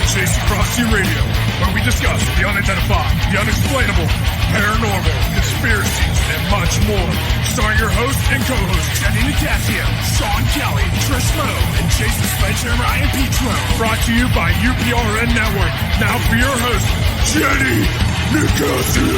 Chasing Prophecy Radio, where we discuss the unidentified, the unexplainable, paranormal, conspiracies, and much more. Starring your hosts and co-hosts, Jenny Nicasio, Sean Kelly, Trish Lowe, and Jason Sledgehammer Ryan Petro. Brought to you by UPRN Network. Now for your host, Jenny Nicasio.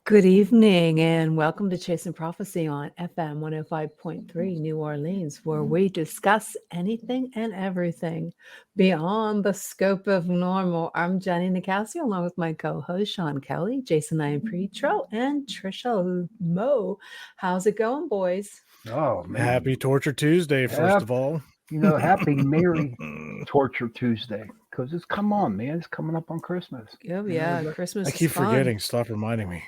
Good evening and welcome to Chasing Prophecy on FM 105.3 New Orleans, where we discuss anything and everything beyond the scope of normal. I'm Jenny Nicasio along with my co-host Sean Kelly, Jason Ian Petro, and Trisha Mo. How's it going, boys? Oh, man. Happy Torture Tuesday, first of all. You know, happy Merry Torture Tuesday. Because it's come on, man. It's coming up on Christmas. Oh, yeah. Christmas I keep is fun. forgetting. Stop reminding me.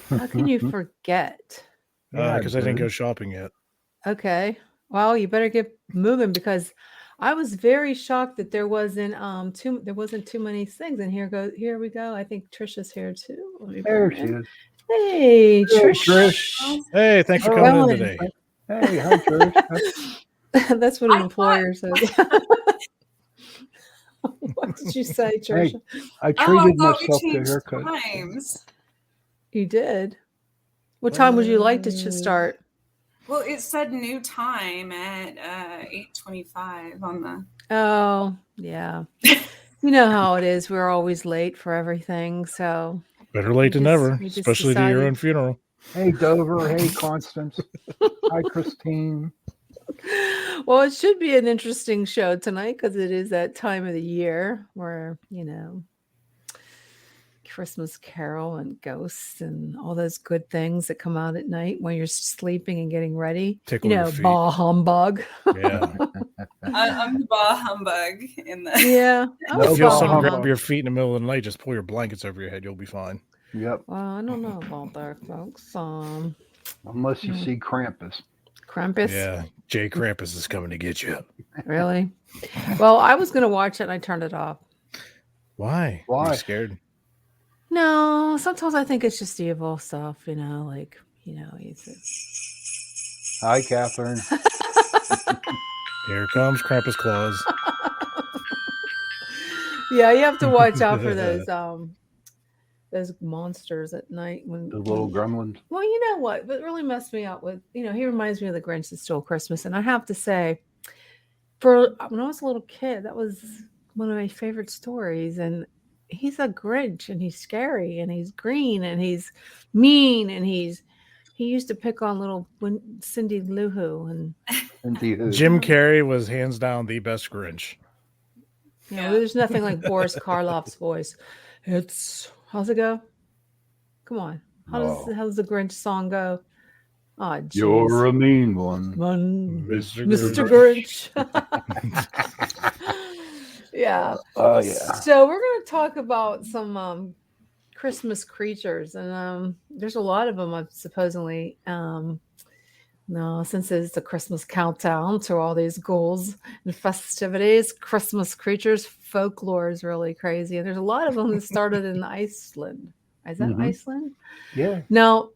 How can you forget? Because I didn't go shopping yet. Okay. Well, you better get moving because I was very shocked that there wasn't too many things. And here we go. I think Trisha's here too. There she is. Hey, Trish. Hey, thanks for coming in today. Hey, hi, Trish. That's what an employer says. What did you say, Trisha? Hey, I treated myself to a haircut. Times. You did? What time would you like to start? Well, it said new time at 8:25 on the. Oh, yeah. You know how it is. We're always late for everything. So Better late than never, especially to your own funeral. Hey, Dover. Hey, Constance. Hi, Christine. Well, it should be an interesting show tonight because it is that time of the year where, Christmas Carol and ghosts and all those good things that come out at night when you're sleeping and getting ready. Tickle your feet. Bah humbug. Yeah. I'm the bah humbug in the. Yeah. If you feel something grab your feet in the middle of the night, just pull your blankets over your head. You'll be fine. Yep. Well, I don't know about that, folks. Unless you see Krampus. Krampus? Yeah. Jay Krampus is coming to get you. Really? Well, I was going to watch it and I turned it off. Why? Why? You're scared? No, sometimes I think it's just evil stuff, he's Hi, Catherine. Here comes Krampus Claus. Yeah, you have to watch out for those monsters at night when The little gremlins. Well, you know what? What really messed me up with, he reminds me of the Grinch That Stole Christmas. And I have to say, when I was a little kid, that was one of my favorite stories. And he's a Grinch and he's scary and he's green and he's mean and he used to pick on little Cindy Lou Who and Jim Carrey was hands down the best Grinch. There's nothing like Boris Karloff's voice. How's it go? Come on. How does the Grinch song go? Oh, geez. You're a mean one. Mr. Grinch. Yeah. Oh, yeah. So we're going to talk about some Christmas creatures, and there's a lot of them. Supposedly, since it's the Christmas countdown to all these goals and festivities, Christmas creatures folklore is really crazy, and there's a lot of them that started in Iceland. Is that Iceland? Yeah. Now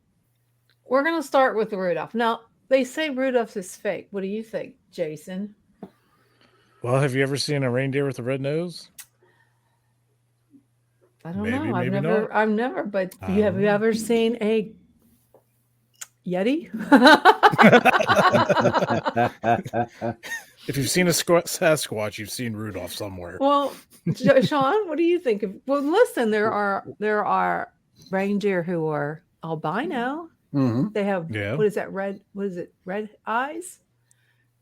we're going to start with Rudolph. Now they say Rudolph is fake. What do you think, Jason? Well, have you ever seen a reindeer with a red nose? I don't know. I've never. But have you ever seen a Yeti? If you've seen a Sasquatch, you've seen Rudolph somewhere. Well, Sean, what do you think of? Well, listen, there are reindeer who are albino. Mm-hmm. They have what is that red? What is it? Red eyes.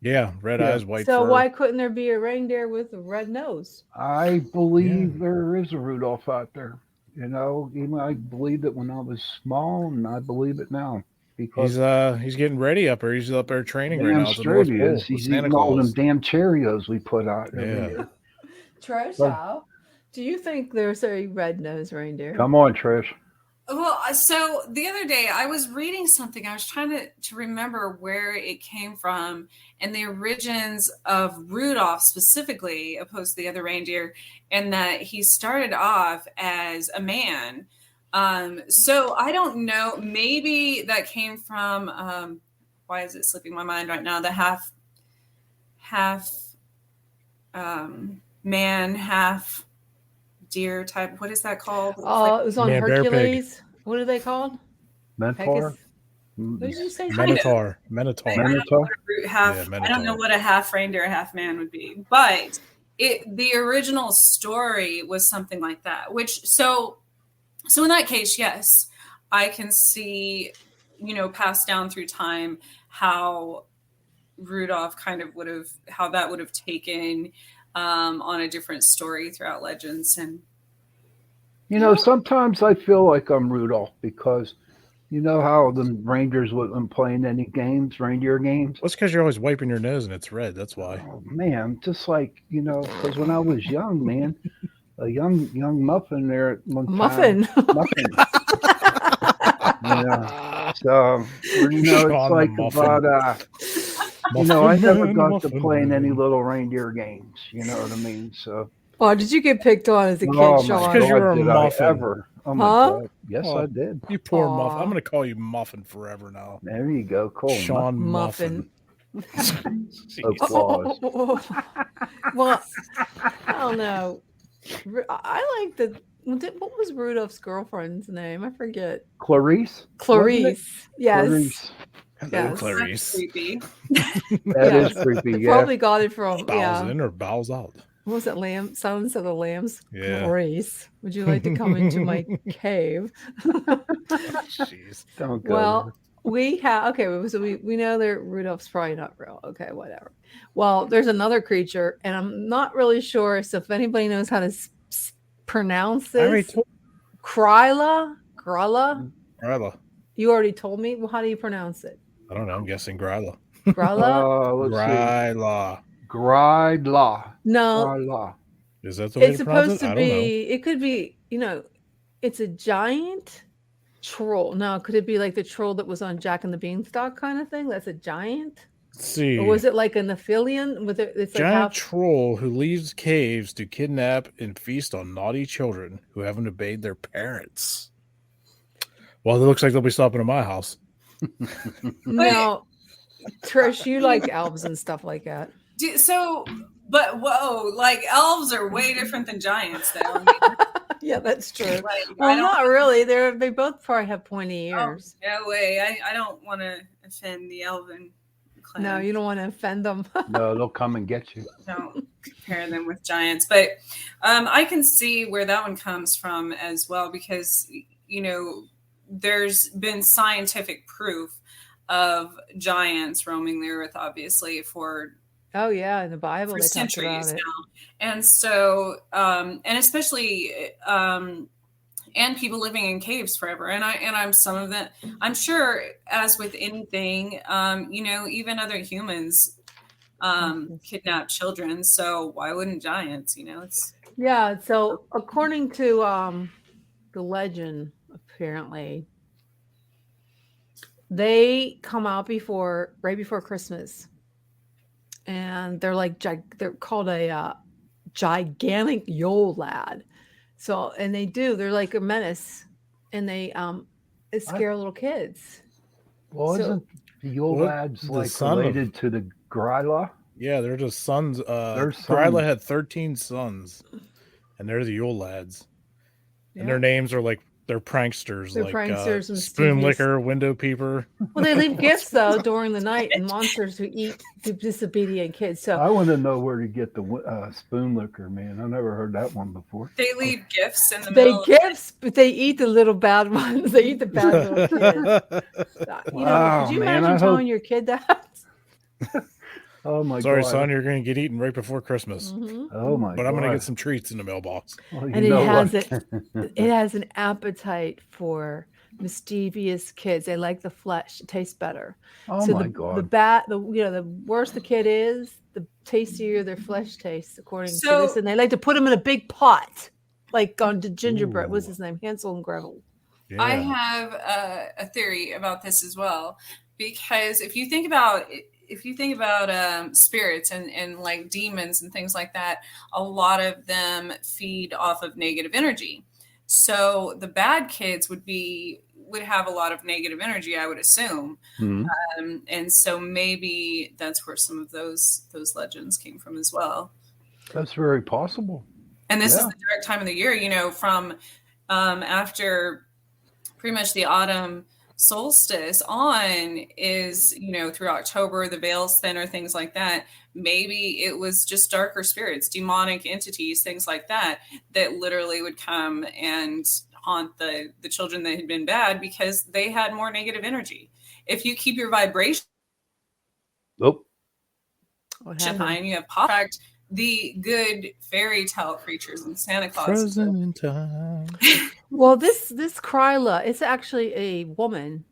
Yeah, red eyes, white fur. So fur. why couldn't there be a reindeer with a red nose? I believe there is a Rudolph out there. Even I believed it when I was small, and I believe it now. Because he's getting ready up there. He's up there training right now. Straight he is. He's eating all them damn Cheerios we put out every year. Trish, do you think there's a red-nosed reindeer? Come on, Trish. Well, so the other day I was reading something. I was trying to remember where it came from and the origins of Rudolph specifically, opposed to the other reindeer, and that he started off as a man So I don't know. Maybe that came from. Why is it slipping my mind right now? The half man, half deer type. What is that called? Oh, it was on Man, bear, pig. Hercules. What are they called? Mentor. What did you say? Minotaur. I don't know Minotaur? what a root half. Yeah, I don't know Minotaur. what a half reindeer, half man would be, but the original story was something like that. Which so in that case, yes, I can see, passed down through time how Rudolph kind of how that would have taken on a different story throughout legends. And sometimes I feel like I'm Rudolph because you know how the Rangers wasn't playing any games, reindeer games. Well, it's because you're always wiping your nose and it's red. That's why. Oh man, just like because when I was young, man, a young muffin there at one time. Muffin. Yeah. So Sean it's the like Muffin. about I never got to play in any little reindeer games. You know what I mean? So. Oh, did you get picked on as a kid, Oh my Sean? Because you were a God, did muffin. I ever? Oh my Huh? God! Yes, Oh. I did. You poor Aw. Muffin. I'm going to call you Muffin forever now. There you go. Cool. Sean Muffin. Oh, claws. Well, I don't know. I like what was Rudolph's girlfriend's name? I forget. Clarice. Clarice. Yes. Clarice. Hello, Yes. that's Clarice. creepy. That is Yes. creepy. Yeah. Probably got it from Bows in or bows out? What was it, lamb? Silence of the Lambs. Yeah. Clarice, would you like to come into my cave? Jeez. Don't go Well, we have so we know that Rudolph's probably not real. Okay, whatever. Well, there's another creature, and I'm not really sure. So if anybody knows how to pronounce I already this, told Gryla. Gryla. You already told me. Well, how do you pronounce it? I don't know. I'm guessing Gryla. Gryla? Let's see. Gryla. Gryla. No, Gryla. Is that the way it's to pronounce supposed it? to I don't know. be. It could be. It's a giant troll. Now, could it be like the troll that was on Jack and the Beanstalk kind of thing? That's a giant. Let's see. Or was it like a Nephilian? With it's like Giant half. troll who leaves caves to kidnap and feast on naughty children who haven't obeyed their parents. Well, it looks like they'll be stopping at my house. No, Trish, you like elves and stuff like that. But whoa, like elves are way different than giants, though. Yeah, that's true. Like, Well, not really. They both probably have pointy ears. No way. I don't want to offend the elven clan. No, you don't want to offend them. No, they'll come and get you. Don't compare them with giants. But I can see where that one comes from as well, because there's been scientific proof of giants roaming the earth, obviously, for Oh yeah, in the Bible they talk about centuries it. now. And so and especially and people living in caves forever. And I'm some of them. I'm sure, as with anything, even other humans kidnap children. So why wouldn't giants? It's Yeah. So according to the legend, apparently they come out right before Christmas, and they're like they're called a gigantic Yule lad. So they're like a menace, and they scare little kids. Well, So- isn't the Yule Well, lads the like son of- related to the Gryla? Yeah, they're just sons. They're Gryla sons. had 13 sons, and they're the Yule lads. And Yeah. their names are like they're pranksters, They're like pranksters and spoon mischievous. licker, window peeper. Well, they leave gifts though during the night, and monsters who eat the disobedient kids. So I want to know where to get the spoon liquor, man. I never heard that one before. they leave gifts in the they middle. gifts, but they eat the little bad ones. They eat the bad little kids. Wow, Could you man, imagine I telling hope- your kid that? Oh my Sorry, God! son, you're going to get eaten right before Christmas. Mhm. Oh my But God! I'm going to get some treats in the mailbox. Well, you And it know has what? it has an appetite for mischievous kids. They like the flesh; it tastes better. Oh So my the God! the worse the kid is, the tastier their flesh tastes, according to So- this. And they like to put them in a big pot, like on the gingerbread. What's Ooh. his name? Hansel and Gretel. Yeah. I have a theory about this as well, because if you think about spirits and like demons and things like that, a lot of them feed off of negative energy. So the bad kids would have a lot of negative energy, I would assume. Mhm. And so maybe that's where some of those legends came from as well. That's very possible. And this is Yeah. the dark time of the year, from after pretty much the autumn solstice on is, through October, the veil's thinner, things like that. Maybe it was just darker spirits, demonic entities, things like that literally would come and haunt the children that had been bad because they had more negative energy. If you keep your vibration Nope. high and you have contract the good fairy tale creatures and Santa Claus. Frozen in time. Well, this Kryla, it's actually a woman,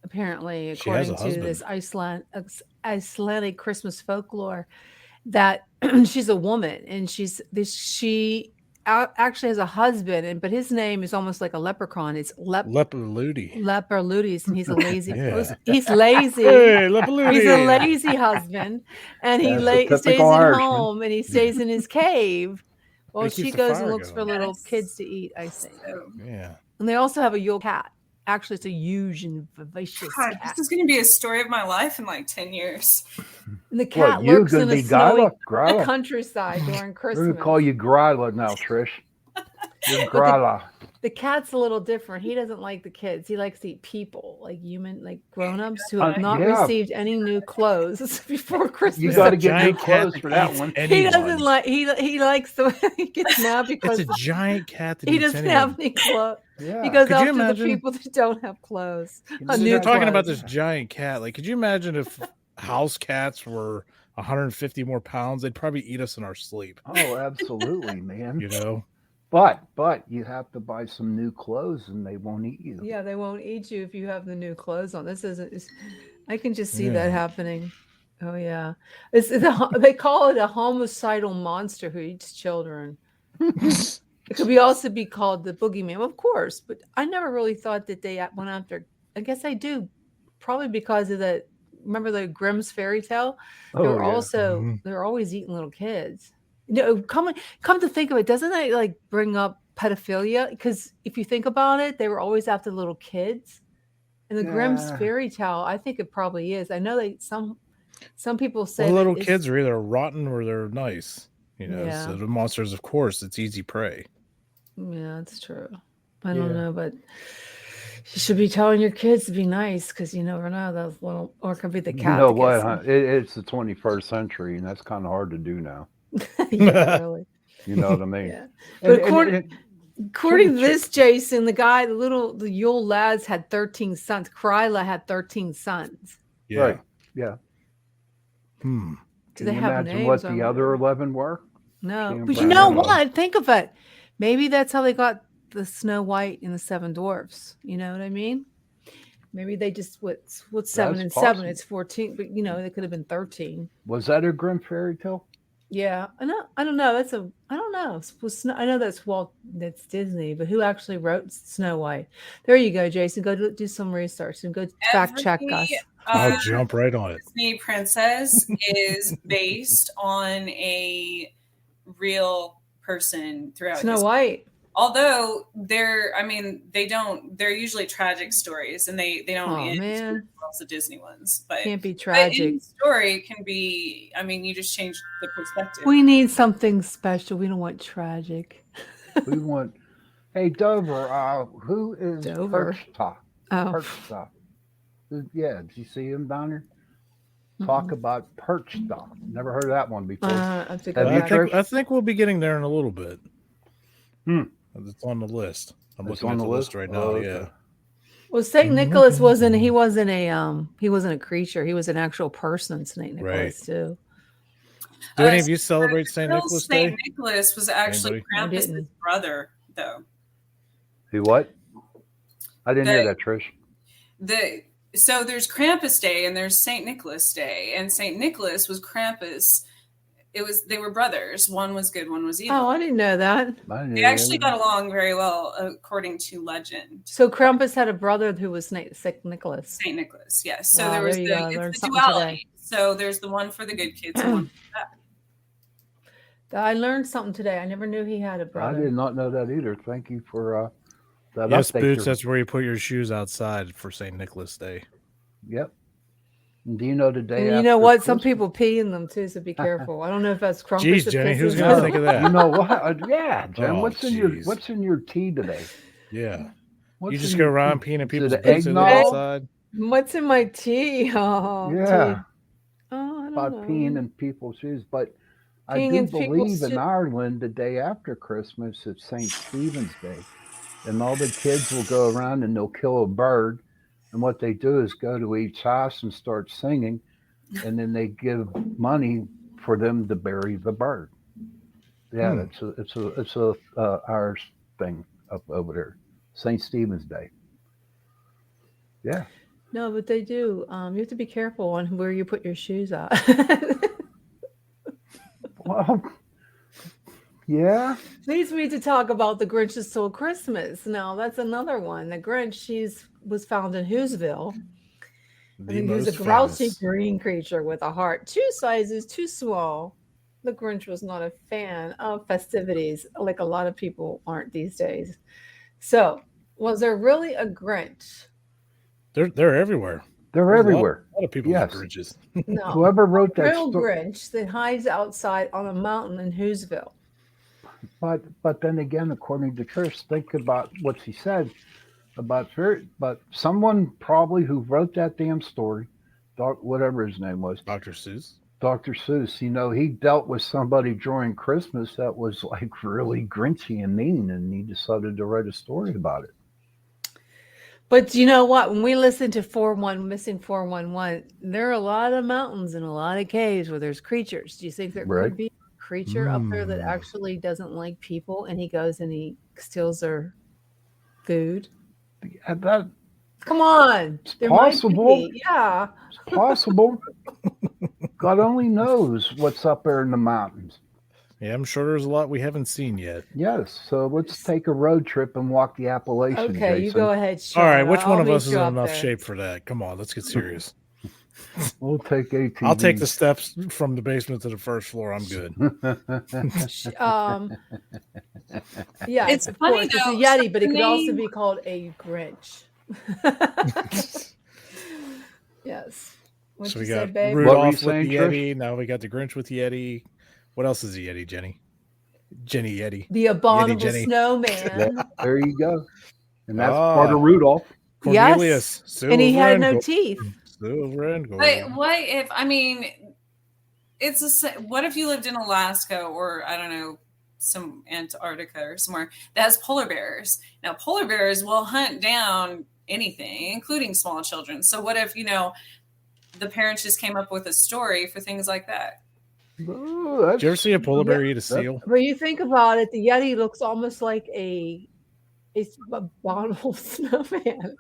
apparently, She has according a to this husband. Icelandic Christmas folklore, that she's a woman, and she actually has a husband, but his name is almost like a leprechaun. It's Leperludi. Leperludis, and he's a lazy. Yeah. He's lazy. Hey, Leperludi. He's a lazy husband, and he That's a stays typical at Irishman. home, and he stays in his cave. Well, He keeps she the goes fire and looks for going. little Yes. kids to eat, I think. So, Yeah. And they also have a Yule cat. Actually, it's a huge and vivacious God, cat. this is going to be a story of my life in like 10 years. And the cat What, you lurks gonna in the be snowy Gryla? Gryla? countryside during We're going Christmas. to call you Gryla now, Trish. You're Gryla. The cat's a little different. He doesn't like the kids. He likes to eat people, like grown-ups who have not Yeah. received any new clothes before Christmas. You got to a get new giant cat clothes that for that eats one. He anyone. doesn't like. He likes the. He gets mad because It's a giant cat that he eats doesn't anyone. have any clothes. Yeah. He goes Could you after the imagine- people that don't have clothes. Can A you new You're imagine- talking about clothes. this giant cat. Like, could you imagine if house cats were 150 more pounds? They'd probably eat us in our sleep. Oh, absolutely, man. You know? But you have to buy some new clothes and they won't eat you. Yeah, they won't eat you if you have the new clothes on. This isn't. I can just see Yeah. that happening. Oh yeah, they call it a homicidal monster who eats children. It could also be called the boogeyman, of course. But I never really thought that they went after. I guess I do, probably because of the. Remember the Grimm's fairy tale? They Oh, were yeah. also Mhm. they're always eating little kids. Come to think of it, doesn't that like bring up pedophilia? Because if you think about it, they were always after little kids. And the Grimm's Yeah. fairy tale, I think it probably is. I know some people say Well, that little it's- kids are either rotten or they're nice. You know, Yeah. so the monsters, of course, it's easy prey. Yeah, that's true. I don't Yeah. know, but you should be telling your kids to be nice because you never know those little, or it could be the You cat. know that what? gets Huh? It's the 21st century, and that's kind of hard to do now. them. Yeah, really. You know what I mean? Yeah. And- But according to Sure. this, Jason, the Yule lads had 13 sons. Kryla had 13 sons. Yeah. Right. Yeah. Hmm. Do Can they you have imagine names? what I the wonder? other 11 were? No, Can't but you find know them. what? Think of it. Maybe that's how they got the Snow White and the Seven Dwarfs. You know what I mean? Maybe they just what's 7 That's and 7? possible. It's 14, but they could have been 13. Was that a Grimm fairy tale? Yeah, I know. I don't know. I don't know. I know that's Disney, but who actually wrote Snow White? There you go, Jason. Go do some research and go fact check Every, us. I'll jump right on it. Disney princess is based on a real person throughout Snow history. White. Although they're usually tragic stories and they don't Oh end man, as the Disney ones. But can't be but tragic. any story can be, you just change the perspective. We need something special. We don't want tragic. We want, hey, Dover, who is Dover. Perchta? Oh, Perchta. Yeah, did you see him down there? Talk about Perchta. Never heard of that one before. I think Have Well, you, about Trish? it. I think we'll be getting there in a little bit. Hmm. It's on the list. I'm It's looking on at the the list list? right now. Oh, okay. Yeah. Well, Saint Nicholas wasn't a creature. He was an actual person. Saint Nicholas too. Do any of you celebrate St. Real Nicholas Saint Day? Nicholas was actually Anybody? I Krampus's didn't. brother, though. Who what? I didn't hear The- that, Trish. So there's Krampus Day and there's Saint Nicholas Day, and Saint Nicholas was Krampus. They were brothers. One was good, one was evil. Oh, I didn't know that. I didn't They hear actually that. got along very well, according to legend. So Krampus had a brother who was Saint Nicholas. Saint Nicholas, yes. So Wow, there was there you go. I it's learned the something duality. So there's the one for the good kids and one for the bad. I learned something today. I never knew he had a I brother. did not know that either. Thank you for Yes, update Boots, your- that's where you put your shoes outside for St. Nicholas Day. Yep. And do you know the day And you after know what? Some Christmas? people pee in them too, so be careful. I don't know if that's crumpets Jeez, or Jenny, who's pisses. gonna think of that? You know what? Yeah, Jen. Oh, what's in jeez. your tea today? Yeah. What's You just in go your around tea? peeing in Is it people's boots they live eggnog? outside. What's in my tea? Oh, Yeah, tea. Oh, I don't about know. peeing in people's shoes. But I Peeing do in people's believe in shoes. Ireland the day after Christmas it's St. Stephen's Day, and all the kids will go around and they'll kill a bird, and what they do is go to each house and start singing, and then they give money for them to bury the bird. Yeah, it's a Irish thing up over there, St. Stephen's Day. Yeah. No, but they do. You have to be careful on where you put your shoes on. Well, yeah. Leads me to talk about the Grinch Who Stole Christmas. Now, that's another one. The Grinch, was found in Whoville. I think he was a grouchy green creature with a heart, 2 sizes too small. The Grinch was not a fan of festivities, like a lot of people aren't these days. So, was there really a Grinch? They're everywhere. They're There's everywhere. A lot of people Yes. with Grinches. No. Whoever wrote that Real story. Grinch that hides outside on a mountain in Whoville. But then again, according to Chris, think about what she said about fear. But someone probably who wrote that damn story, whatever his name was, Dr. Seuss. Dr. Seuss, he dealt with somebody during Christmas that was like really grinchy and mean, and he decided to write a story about it. But you know what? When we listen to Missing 411, there are a lot of mountains and a lot of caves where there's creatures. Do you think there Right. could be a creature up there that actually doesn't like people and he goes and he steals their food? Yeah, that Come on. There might possible. be. Yeah. It's possible. God only knows what's up there in the mountains. Yeah, I'm sure there's a lot we haven't seen yet. Yes, so let's take a road trip and walk the Appalachian. Okay, you Jason. go ahead, Sean. All right, which one I'll of meet us is you in up enough there. shape for that? Come on, let's get serious. We'll take ATV. I'll take the steps from the basement to the first floor. I'm good. Yeah, It's of funny, course, it's a though, Yeti, but it could also name- be called a Grinch. Yes. What'd So you we say, got babe? What were you Rudolph with saying, the Trish? Yeti. Now we got the Grinch with the Yeti. What else is the Yeti, Jenny? Jenny Yeti. The abominable Jenny. snowman. There you go. And that's Ah. part of Rudolph. Cornelius. Silver And he had no gold. teeth. Silver and gold. But what if, I mean, what if you lived in Alaska or, I don't know, some Antarctica or somewhere that has polar bears? Now, polar bears will hunt down anything, including small children. So what if, the parents just came up with a story for things like that? Ooh, Did you ever see a polar bear eat a seal? When you think about it, the Yeti looks almost like a abominable snowman.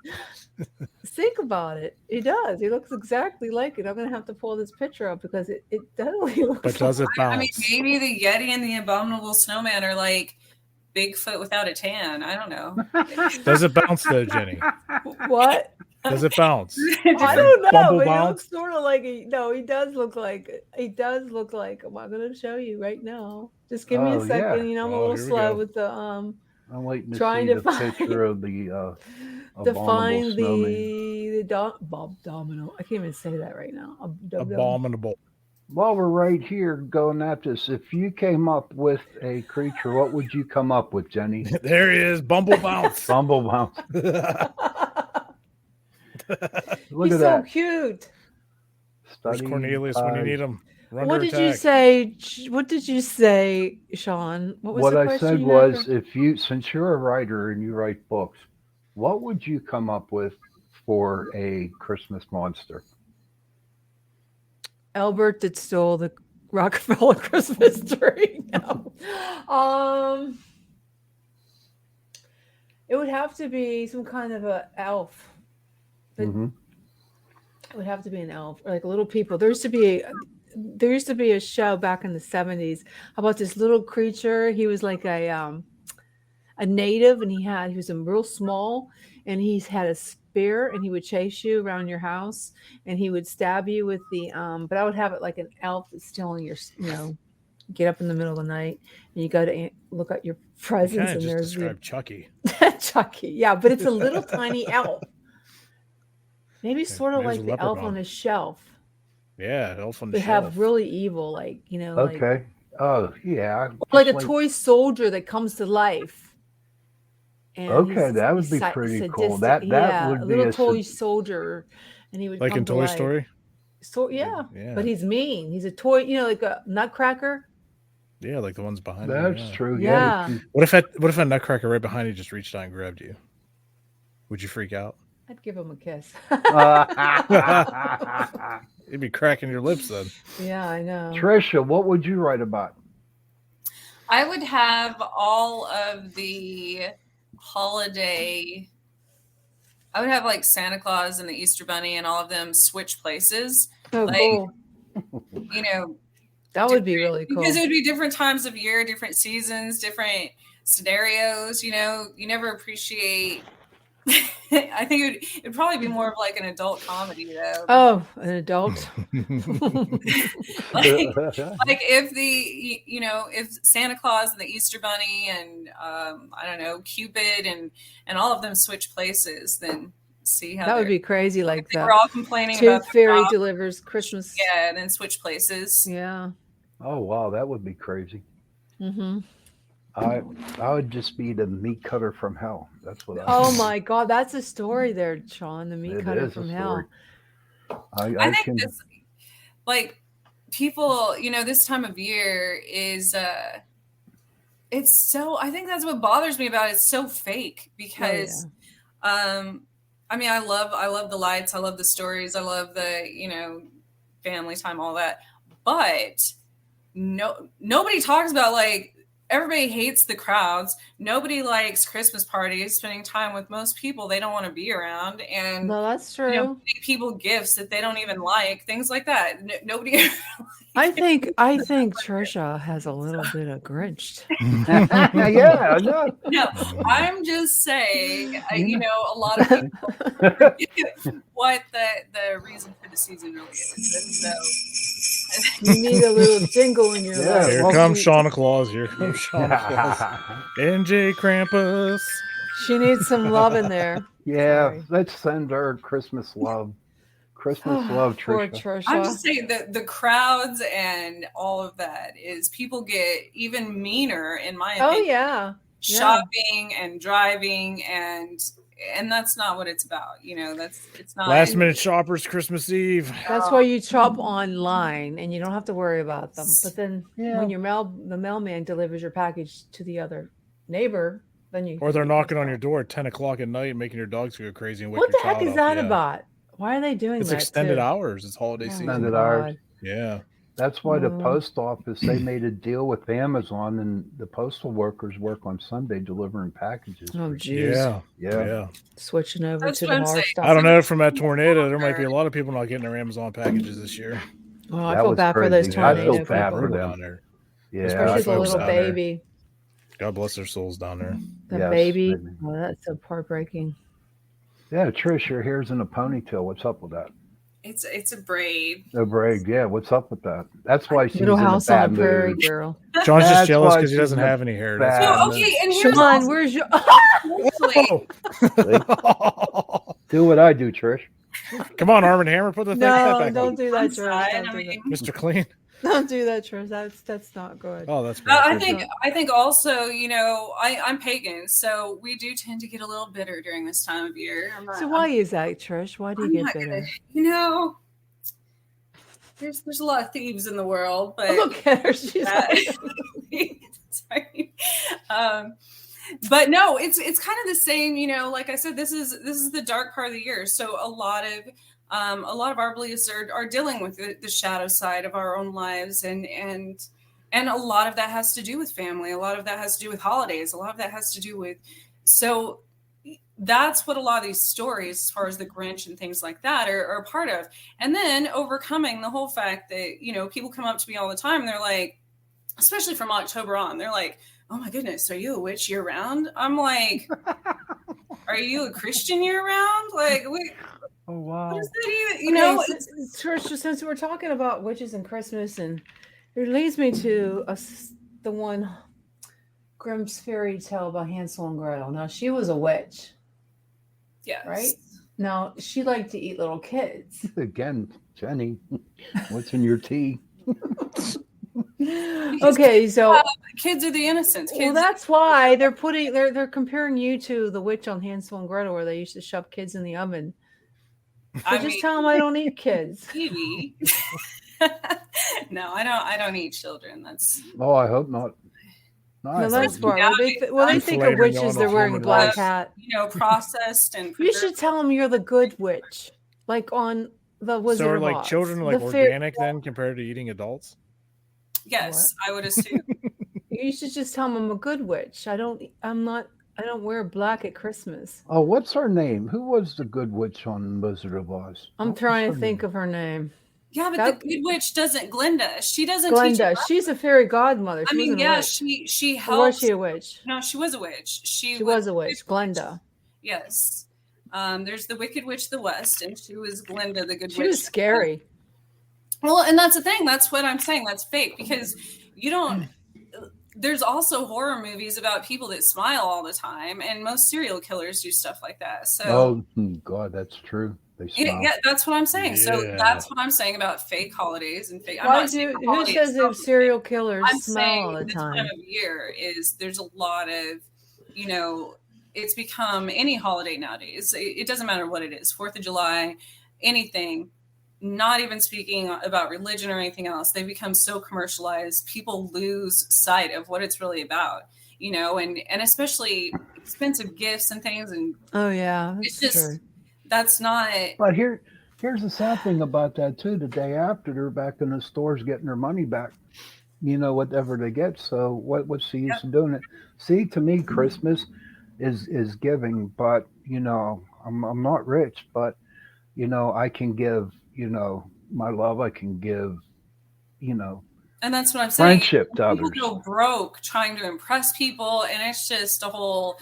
Think about it. He does. He looks exactly like it. I'm going to have to pull this picture up because it definitely looks But does it I mean, bounce? maybe the Yeti and the abominable snowman are like Bigfoot without a tan. I don't know. Does it bounce though, Jenny? What? Does it bounce? I don't know, Bumble but he bounce? looks sort of like he does look like I'm going to show you right now. Just give me a Oh, yeah. second. I'm a Oh, little here we slow go. with the I'm waiting to Trying see to the find- picture of the to abominable find snowman. Bob Domino. I can't even say that right now. Abominable. While we're right here going at this, if you came up with a creature, what would you come up with, Jenny? There he is. Bumble bounce. Bumblebounce. Look He's at so that. cute. Where's Study Cornelius when you by- need him? Run What to did you attack. say? What did you say, Sean? What was What the I question said you was, had? if since you're a writer and you write books, what would you come up with for a Christmas monster? Albert that stole the Rockefeller Christmas tree. No. It would have to be some kind of a elf. Mhm. It would have to be an elf, or like little people. There used to be a show back in the 70s about this little creature. He was like a native, and he was real small, and he's had a spear, and he would chase you around your house, and he would stab you with the but I would have it like an elf that's stealing your, get up in the middle of the night and you go to look at your You presents, kind of and just there's described Chucky. Chucky. Yeah, but it's a little tiny elf. Maybe sort of there's like a the elf leprechaun. on a shelf. Yeah, elf on the They shelf. have really evil, like, like, Okay. Oh, yeah. like a just toy soldier that comes to life. And Okay, that would he's be pretty cool. sadistic. That Yeah, a would be little a toy soldier, and he would Like come in to Toy life. Story. So yeah, Yeah. but he's mean. He's a toy, like a nutcracker. Yeah, like the ones behind you. That's Yeah. true. Yeah. Yeah. What if a nutcracker right behind you just reached out and grabbed you? Would you freak out? I'd give him a kiss. You'd be cracking your lips then. Yeah, I know. Trisha, what would you write about? I would have all of the holiday. I would have like Santa Claus and the Easter Bunny and all of them switch places. Oh, Like, cool. That would be really cool. Because it would be different times of year, different seasons, different scenarios. You never appreciate. I think it'd probably be more of like an adult comedy, though. Oh, an adult. like if if Santa Claus and the Easter Bunny and I don't know, Cupid and all of them switch places, then see how that would be crazy. Like we're all complaining Tooth about Fairy delivers Christmas. Yeah, and then switch places. Yeah. Oh wow, that would be crazy. Mm-hmm. I would just be the meat cutter from hell. That's what. Oh my God, that's a story there, Sean. The meat cutter from hell. I think this, like, people, this time of year is it's so. I think that's what bothers me about it. It's so fake because, I mean, I love the lights. I love the stories. I love the family time, all that. But nobody talks about like. Everybody hates the crowds. Nobody likes Christmas parties, spending time with most people they don't want to be around. And no, that's true. People gifts that they don't even like, things like that. Nobody. I think Trisha has a little bit of Grinch. Yeah, no. No, I'm just saying, a lot of people forget what the reason for the season really is. And so you need a little jingle in your life. Here comes Santa Claus. Here comes Santa Claus. NJ Krampus. She needs some love in there. Yeah, Sorry. let's send her Christmas love. Christmas love, Poor Trisha. Trisha. I'm just saying that the crowds and all of that is people get even meaner, in my opinion. Oh yeah. Shopping and driving and that's not what it's about. It's not Last minute shoppers Christmas Eve. That's why you shop online and you don't have to worry about them. But then when the mailman delivers your package to the other neighbor, then you or they're knocking on your door at 10 o'clock at night, making your dogs go crazy and wake what your the heck child is up. that Yeah. about? Why are they doing It's that? extended hours. It's holiday season. Extended hours. Yeah. That's why the post office, they made a deal with Amazon, and the postal workers work on Sunday delivering packages. Oh, jeez. Yeah. Switching over That's to what the I'm hard saying. stuff. I don't know. From that tornado, there might be a lot of people not getting their Amazon packages this year. Oh, I That feel was bad for those crazy. I tornado feel bad people. for them. Down there. Yeah. Especially I the feel little down there. baby. God bless their souls down there. The Yes, baby. amen. Oh, that's so heartbreaking. Yeah, Trish, your hair's in a ponytail. What's up with that? It's a braid. A braid. Yeah, what's up with that? That's why she's Little in a house on bad the prairie, mood. girl. John's just That's jealous why because he she's doesn't in a have any hair. bad That's So, mood. okay, and here's Sean, also, where's your actually, Do what I do, Trish. Come on, Arm and Hammer, put the thing No, back don't on. do that, I'm Trish. sorry, Don't I do that. mean, Mr. Clean. Don't do that, Trish. That's not good. Oh, that's bad. I think also, I'm pagan, so we do tend to get a little bitter during this time of year. So why is that, Trish? Why do you I'm get not bitter? gonna, there's a lot of thieves in the world, but Look at her. She's like, sorry. But no, it's kind of the same, like I said, this is the dark part of the year. So a lot of our beliefs are dealing with the shadow side of our own lives, and a lot of that has to do with family. A lot of that has to do with holidays. A lot of that has to do with, so that's what a lot of these stories, as far as the Grinch and things like that, are a part of. And then overcoming the whole fact that, people come up to me all the time and they're like, especially from October on, they're like, oh my goodness, are you a witch year round? I'm like, are you a Christian year round? Like, Oh, wow. what is that even? it's Trish, just since we're talking about witches and Christmas, and it leads me to the one Grimm's fairy tale about Hansel and Gretel. Now, she was a witch, Yes. right? Now, she liked to eat little kids. Again, Jenny, what's in your tea? Okay, so Kids are the innocents. well, Kids, that's why they're comparing you to the witch on Hansel and Gretel, where they used to shove kids in the oven. So I just mean, tell them I don't eat kids. maybe. No, I don't eat children. That's Oh, I hope not. No, I No, that's hope smart. not. Well, they think of Inflating witches. on They're a wearing a human black race. hat. processed and You should tell them you're the good witch, like on the Wizard So are of like Oz. children like The fairy- organic then compared to eating adults? Yes, I would assume. You should just tell them I'm a good witch. I don't wear black at Christmas. Oh, what's her name? Who was the good witch on Wizard of Oz? I'm What was trying her to think name? of her name. Yeah, but That- the good witch doesn't. Glenda, she doesn't teach. Glenda. She's a fairy godmother. She I mean, wasn't a yeah, witch. she Or was helps. she a witch? No, she was a witch. She was a witch. Glenda. Yes. There's the Wicked Witch of the West, and she was Glenda, the good She witch. was scary. Well, and that's the thing. That's what I'm saying. That's fake because you don't. There's also horror movies about people that smile all the time, and most serial killers do stuff like that. So, God, that's true. They yeah, smile. yeah, that's what I'm saying. So Yeah. that's what I'm saying about fake holidays and fake. I'm Why not saying do? Who holidays says don't that be serial fake. killers I'm smell saying all the this time time? of year is there's a lot of, it's become any holiday nowadays. It doesn't matter what it is, 4th of July, anything. Not even speaking about religion or anything else. They become so commercialized. People lose sight of what it's really about, and especially expensive gifts and things. And Oh yeah, it's that's just true. that's not. But here's the sad thing about that too. The day after, they're back in the stores getting their money back. Whatever they get. So what's the use of doing it? See, to me, Christmas is giving, but I'm not rich, but I can give, my love. I can give, And that's what I'm saying. friendship to People others. go broke trying to impress people, and it's just a whole.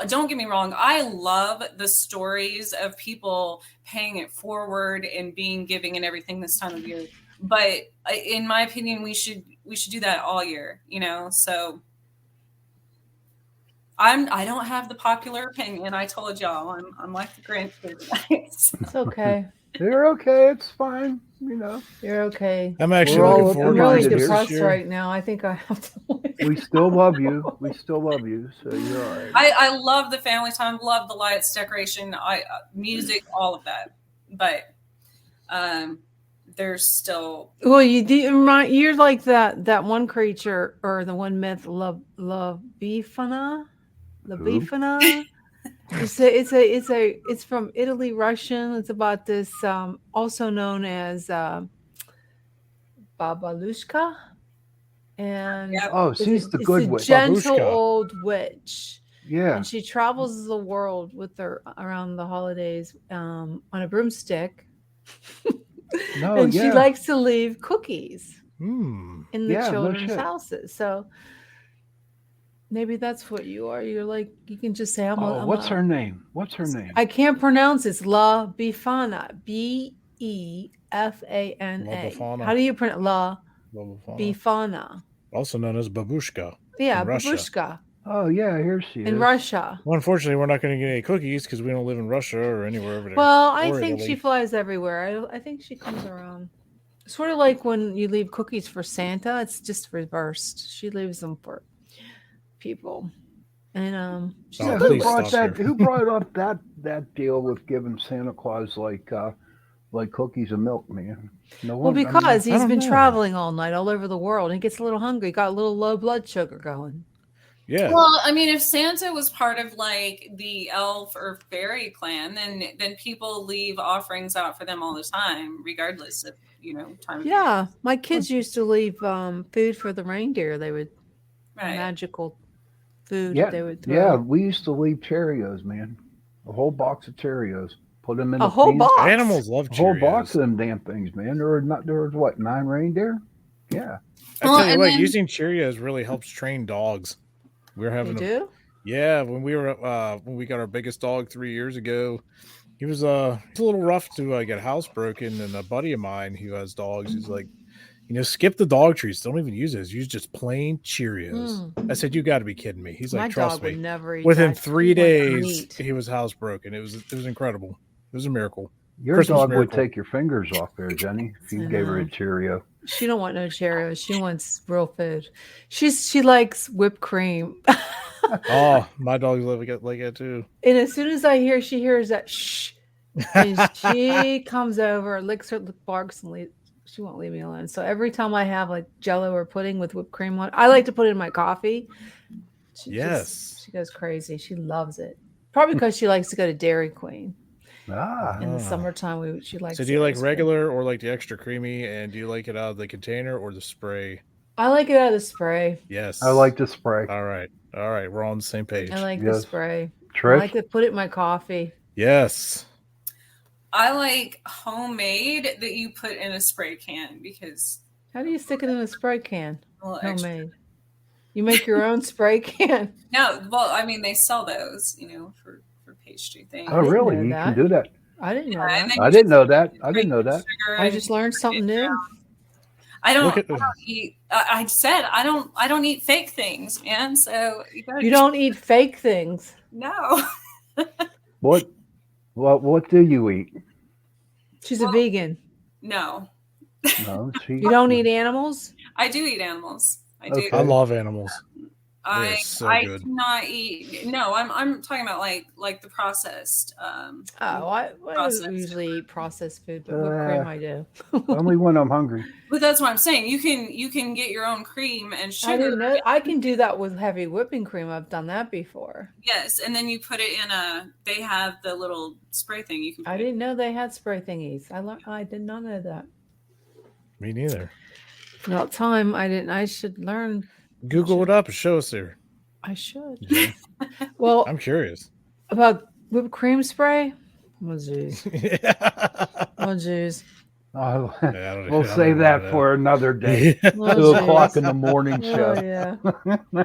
Don't get me wrong. I love the stories of people paying it forward and being giving and everything this time of year. But in my opinion, we should do that all year. So I don't have the popular opinion. I told y'all I'm like the Grinch here tonight. It's okay. They're okay. It's fine. You're okay. I'm actually We're all looking forward I'm to really open-minded Christmas here. depressed this year. right now. I think I have to leave. We still love you. We still love you. So you're all right. I love the family time, love the lights, decoration, music, all of that. But there's still Well, you're like that one creature or the one myth, La Befana. La Who? Befana. It's from Italy, Russian. It's about this, also known as Babalushka, and Yep. Oh, she's the it's good a witch. gentle Babushka. old witch. Yeah. And she travels the world with her around the holidays on a broomstick. No, and she yeah. likes to leave cookies Hmm. in the Yeah, no children's shit. houses. So maybe that's what you are. You're like, you can just say, What's her name? What's her name? I can't pronounce it. It's La Befana. Befana. La Befana. How do you pronounce La Befana. Befana? Also known as babushka. Yeah, In Russia. babushka Oh, yeah, here she is. in Russia. Well, unfortunately, we're not going to get any cookies because we don't live in Russia or anywhere over there. Well, I Or think she Italy. flies everywhere. I think she comes around. Sort of like when you leave cookies for Santa, it's just reversed. She leaves them for people. And she's Oh, a Yeah, good who please witch. brought stop that? here. Who brought up that deal with giving Santa Claus like cookies and milk, man? No Well, one. because I he's don't been know. traveling all night all over the world and he gets a little hungry, got a little low blood sugar going. Yeah. Well, I mean, if Santa was part of like the elf or fairy clan, then people leave offerings out for them all the time, regardless of time. Yeah, my kids used to leave food for the reindeer. They would Right. magical food Yeah, they would throw. yeah. We used to leave Cheerios, man. A whole box of Cheerios. Put them in A the whole can. box. Animals love A whole Cheerios. box of them damn things, man. There was what, 9 reindeer? Yeah. I Well, tell you and what, then- using Cheerios really helps train dogs. We're They having do? yeah, when we got our biggest dog 3 years ago, he was a little rough to get a house broken, and a buddy of mine who has dogs, he's like, skip the dog treats. Don't even use those. Use just plain Cheerios. I said, you got to be kidding me. He's My like, trust dog me. would never eat Within that. 3 He wants days, meat. he was housebroken. It was incredible. It was a miracle. Your Christmas dog miracle. would take your fingers off there, Jenny, if you I gave her a know. Cheerio. She don't want no Cheerios. She wants real food. She likes whipped cream. Oh, my dog's like that too. And as soon as she hears that shh, and she comes over, licks her barks, and she won't leave me alone. So every time I have like Jello or pudding with whipped cream on, I like to put it in my coffee. She goes crazy. She loves it. Probably because she likes to go to Dairy Queen. In the summertime, she likes. So do you like regular or like the extra creamy? And do you like it out of the container or the spray? I like it out of the spray. Yes. I like the spray. All right. We're on the same page. I like the spray. Trish? I like to put it in my coffee. Yes. I like homemade that you put in a spray can because. How do you stick it in a spray can? Homemade. Extra. You make your own spray can? No, well, I mean, they sell those, for pastry things. Oh, really? You can do that? I didn't know that. I didn't know that. I didn't know that. I just learned something new. I don't eat. I said I don't eat fake things, man. So you don't eat fake things. No. What do you eat? She's a vegan. No. No, you don't eat animals? I do eat animals. I do. I love animals. I good. cannot eat. No, I'm talking about like the processed. I usually eat processed food, but whipped cream I do. Only when I'm hungry. But that's what I'm saying. You can get your own cream and sugar. I didn't know. I can do that with heavy whipping cream. I've done that before. Yes, and then you put it in they have the little spray thing you can. I didn't know they had spray thingies. I did not know that. Me neither. About time I didn't. I should learn. Google it up and show us there. I should. Yeah. Well, I'm curious about whipped cream spray. Oh, jeez. Oh, jeez. We'll save that for another day. 2:00 in the morning show. Oh, yeah.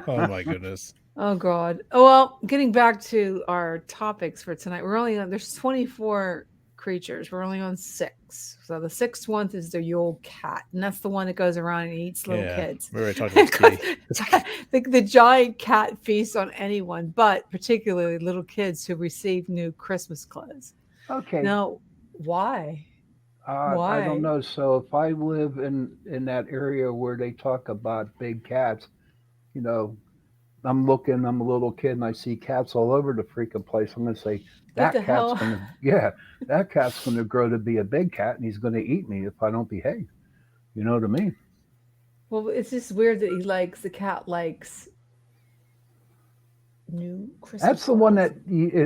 Oh, my goodness. Oh, God. Oh, well, getting back to our topics for tonight, there's 24 creatures. We're only on 6. So the 6th one is the Yule cat, and that's the one that goes around and eats little kids. We were talking about the giant cat feasts on anyone, but particularly little kids who receive new Christmas clothes. Okay. Now, why? Why? I don't know. So if I live in that area where they talk about big cats, I'm a little kid and I see cats all over the freaking place. I'm going to say, that cat's going to grow to be a big cat and he's going to eat me if I don't behave. You know what I mean? Well, it's just weird that the cat likes new Christmas That's the clothes. one that,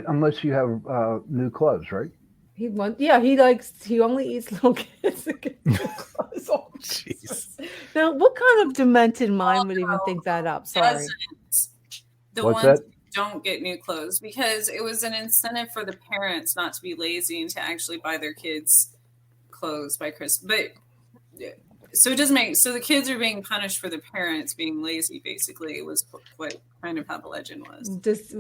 unless you have new clothes, right? He only eats little kids that get new clothes. Oh, jeez. Now, what kind of demented mind would even think that up? Sorry. The What's ones that? Don't get new clothes because it was an incentive for the parents not to be lazy and to actually buy their kids clothes by Christmas. But so the kids are being punished for the parents being lazy. Basically, it was what kind of how the legend was.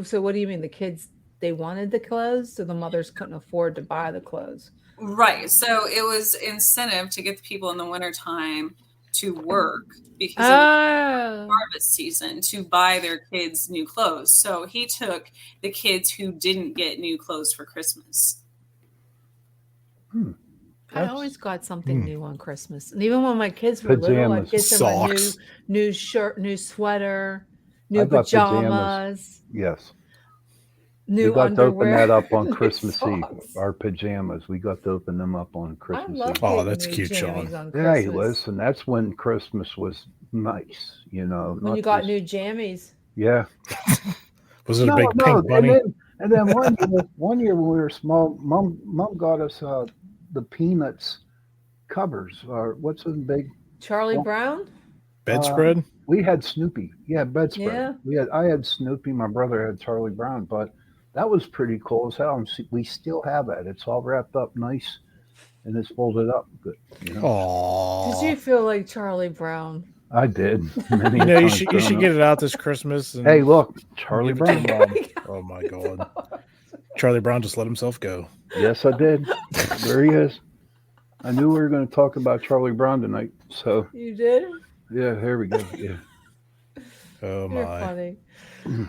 So what do you mean? The kids, they wanted the clothes, so the mothers couldn't afford to buy the clothes. Right. So it was incentive to get the people in the wintertime to work because of harvest season to buy their kids new clothes. So he took the kids who didn't get new clothes for Christmas. I always got something new on Christmas. And even when my kids were little, I'd get them a new shirt, new sweater, new pajamas. Yes. New we got underwear. to open that up on Christmas Eve. Our pajamas. We got to open them up on Christmas Eve. Oh, that's cute, Sean. Hey, listen, that's when Christmas was nice, When you got new jammies. Yeah. Was it a big pink bunny? And then one year when we were small, Mom got us the Peanuts covers. Or what's the big Charlie Brown? Bedspread? We had Snoopy. Yeah, bedspread. Yeah. I had Snoopy. My brother had Charlie Brown, but that was pretty cool as hell. We still have that. It's all wrapped up nice, and it's folded up good. Aww. Did you feel like Charlie Brown? I did. You should get it out this Christmas. And hey, look, Charlie Brown. Oh my God, Charlie Brown just let himself go. Yes, I did. There he is. I knew we were going to talk about Charlie Brown tonight. So, You did? yeah, here we go. Yeah. Oh You're my. funny.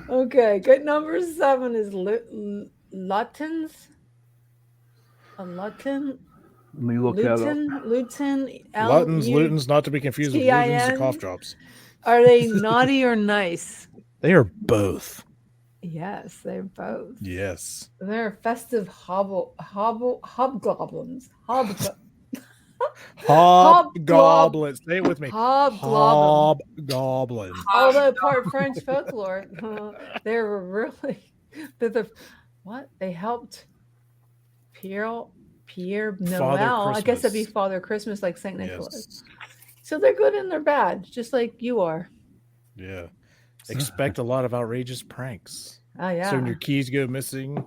Okay, good. Number 7 is Lutyens. A Lutin? Let me look that up. Lutin? Lutins, not to be confused with Lutins, the cough L-U-T-I-N? drops. Are they naughty or nice? They are both. Yes, they're both. Yes. They're festive hobgoblins. Hobgoblin. Say it with me. Hobgoblin. Hobgoblin. Although part French folklore, they were really what? They helped Pierre Noel. I guess that'd be Christmas. Father Christmas, like Saint Nicholas. Yes. So they're good and they're bad, just like you are. Yeah. Expect a lot of outrageous pranks. Oh yeah. So when your keys go missing,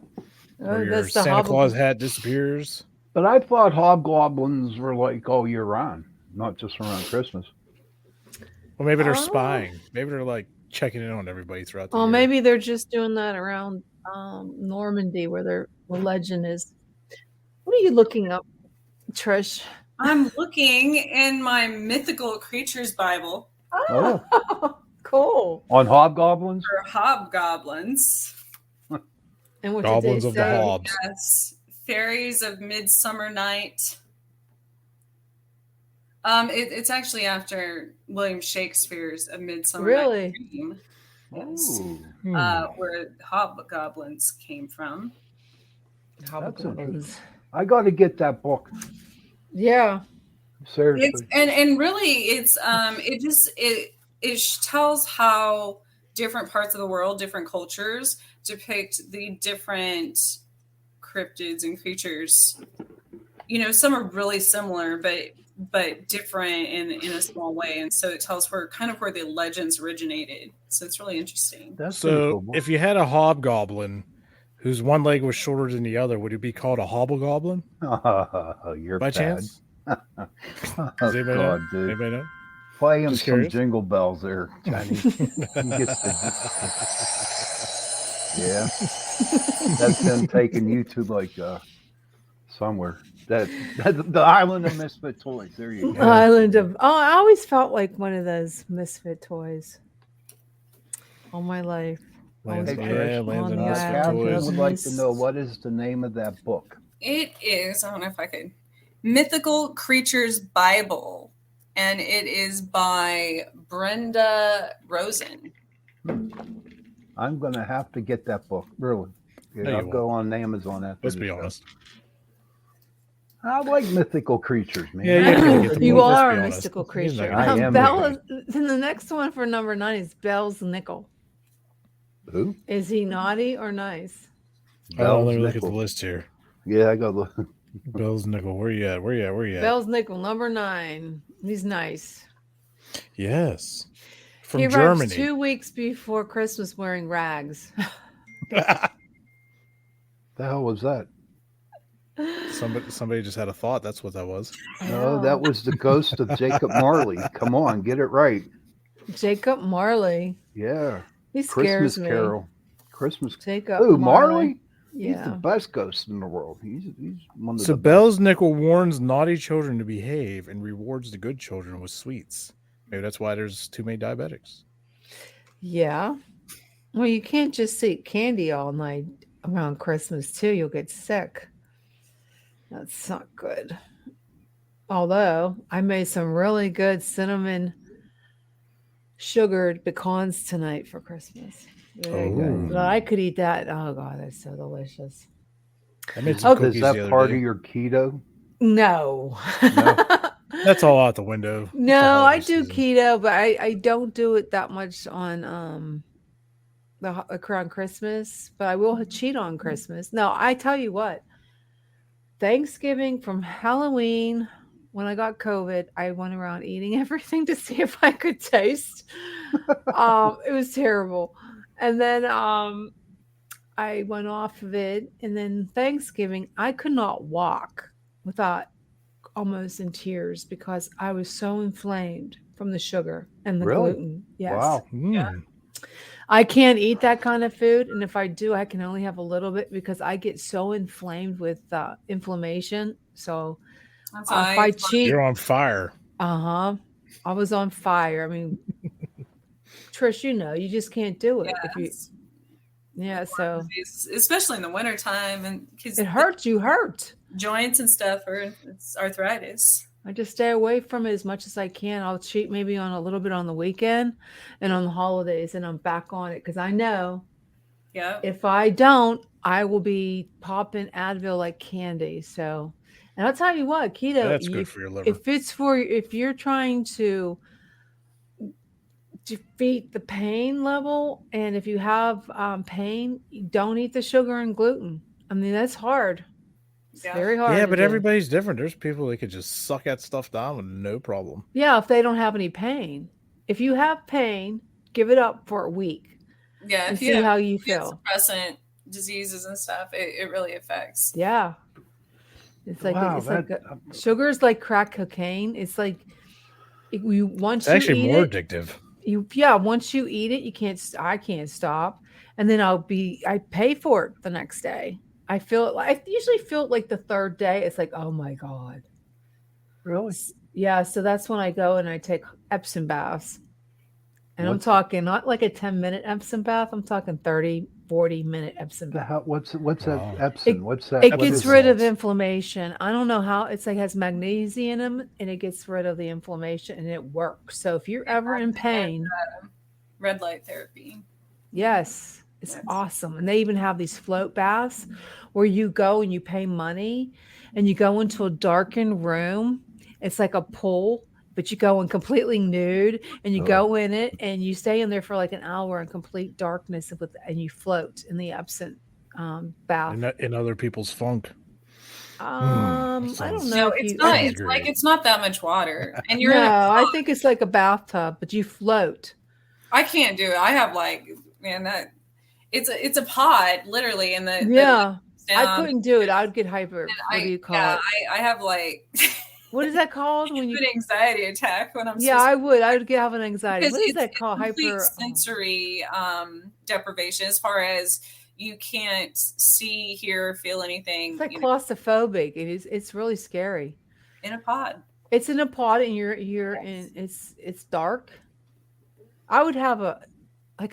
or your that's the Santa Claus hat disappears. But I thought hobgoblins were like all year round, not just around Christmas. Well, maybe they're Oh. spying. Maybe they're like checking in on everybody throughout the year. Maybe they're just doing that around Normandy, where their legend is. What are you looking up, Trish? I'm looking in my mythical creatures Bible Oh, cool. On hobgoblins? for hobgoblins. And what Goblins did of they the say? Hobs. Yes, fairies of Midsummer Night. It's actually after William Shakespeare's A Midsummer Really? Night's Dream. Yes. Ooh, Where hobgoblins came from. Hobgoblins. I got to get that book. Yeah. Seriously. It's and really it's it tells how different parts of the world, different cultures depict the different cryptids and creatures. You know, some are really similar, but different in a small way, and so it tells where the legends originated. So it's really interesting. That's pretty So cool book. if you had a hobgoblin whose one leg was shorter than the other, would it be called a hobgoblin You're by bad. chance? Oh, Does anybody God, know? dude. Anybody know? Play him Just some curious. jingle bells there, Johnny. He gets the... Yeah. That's them taking you to like somewhere. That the island of misfit toys. There you go. Island of I always felt like one of those misfit toys all my life. Lands, Hey, Always Trish, yeah, lands on of the misfit island. Catherine toys. would like to know what is the name of that book. It is, I don't know if I could, Mythical Creatures Bible, and it is by Brenda Rosen. I'm going to have to get that book. Really. Yeah, No, you I'll go on Amazon after Let's this be show. honest. I like mythical creatures, man. Yeah, you gotta get the You book, let's are be a honest. mystical He's not creature. gonna- I am Then the next one for number 9 is Bell's Nickel. Who? Is he naughty or nice? Oh, let me look at Nickel. the list here. Yeah, I got look. Bell's nickel. Where you at? Where you at? Where you at? Bell's Nickel, number 9. He's nice. Yes. From He arrives Germany. 2 weeks before Christmas wearing rags. The hell was that? Somebody just had a thought. That's what that was. No, that was the ghost of Jacob Marley. Come on, get it right. Jacob Marley. Yeah. He scares Christmas me. Carol. Christmas. Jacob Who, Marley? He's the Yeah. best ghost in the world. He's one of So the Bell's nickel warns naughty children to behave and rewards the good children with sweets. Maybe that's why there's too many diabetics. Yeah. Well, you can't just eat candy all night around Christmas, too. You'll get sick. That's not good. Although I made some really good cinnamon sugared pecans tonight for Christmas. Very Oh. good. But I could eat that. Oh, God, that's so delicious. I made some Okay. Is cookies that the other part day. Oh, of your keto? No. That's all out the window. It's the No, I holiday do season. keto, but I don't do it that much on around Christmas. But I will cheat on Christmas. No, I tell you what, Thanksgiving from Halloween, when I got COVID, I went around eating everything to see if I could taste. It was terrible, and then I went off of it, and then Thanksgiving, I could not walk without almost in tears because I was so inflamed from the sugar and the Really? gluten. Yes. Wow. Mm. I can't eat that kind of food. And if I do, I can only have a little bit because I get so inflamed with inflammation. So That's why If I cheat, You're on fire. I was on fire. I mean, Trish, you just can't do it if you. yes, Yeah, so diseases, especially in the wintertime, and because it hurts. You hurt. joints and stuff, or it's arthritis. I just stay away from it as much as I can. I'll cheat maybe on a little bit on the weekend and on the holidays, and I'm back on it because I know Yeah. if I don't, I will be popping Advil like candy. So, and I'll tell you what, keto. That's good for your liver. If you're trying to defeat the pain level, and if you have pain, you don't eat the sugar and gluten. I mean, that's hard. It's very hard. Yeah, to but do. everybody's different. There's people that could just suck that stuff down with no problem. Yeah, if they don't have any pain. If you have pain, give it up for a week. Yeah, And if you see have how you feel. suppressant diseases and stuff, it really affects. Yeah. It's like Wow, sugar is like crack cocaine. It's like once It's actually you eat more it, addictive. once you eat it, I can't stop. And then I pay for it the next day. I usually feel it like the third day. It's like, oh my God. Really? Yeah. So that's when I go and I take Epsom baths. And I'm talking not like a 10-minute Epsom bath. I'm talking 30, 40-minute Epsom bath. What's that Wow. Epsom? What's that? It what gets is rid that? of inflammation. I don't know how. It's like has magnesium in them, and it gets rid of the inflammation, and it works. So if you're ever in pain, Red light therapy. yes, it's awesome. And they even have these float baths where you go and you pay money, and you go into a darkened room. It's like a pool, but you go in completely nude, and you go in it, and you stay in there for like an hour in complete darkness, and you float in the Epsom bath. In other people's funk. I don't know. No, if it's you- not. I think- It's like it's not that much water, and you're. No, in a I pod. think it's like a bathtub, but you float. I can't do it. I have that. It's a pod, literally, and the Yeah, I down. couldn't do it. I would get hyper. What do you call it? I have like What is that called when an you? anxiety attack when I'm. Yeah, I would. I would have an anxiety. Because What is that called? complete Hyper. sensory deprivation, as far as you can't see, hear, feel anything. It's like claustrophobic. It is. It's really scary. In a pod. It's in a pod, and you're in. It's dark. I would have an